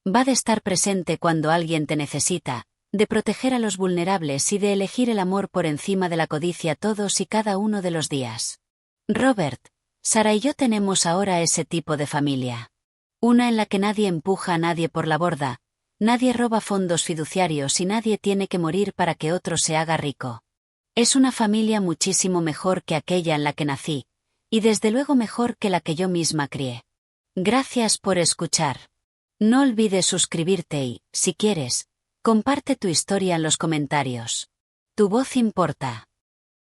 Va de estar presente cuando alguien te necesita, de proteger a los vulnerables y de elegir el amor por encima de la codicia todos y cada uno de los días. Robert, Sara y yo tenemos ahora ese tipo de familia. Una en la que nadie empuja a nadie por la borda, nadie roba fondos fiduciarios y nadie tiene que morir para que otro se haga rico. Es una familia muchísimo mejor que aquella en la que nací, y desde luego mejor que la que yo misma crié. Gracias por escuchar. No olvides suscribirte y, si quieres, comparte tu historia en los comentarios. Tu voz importa.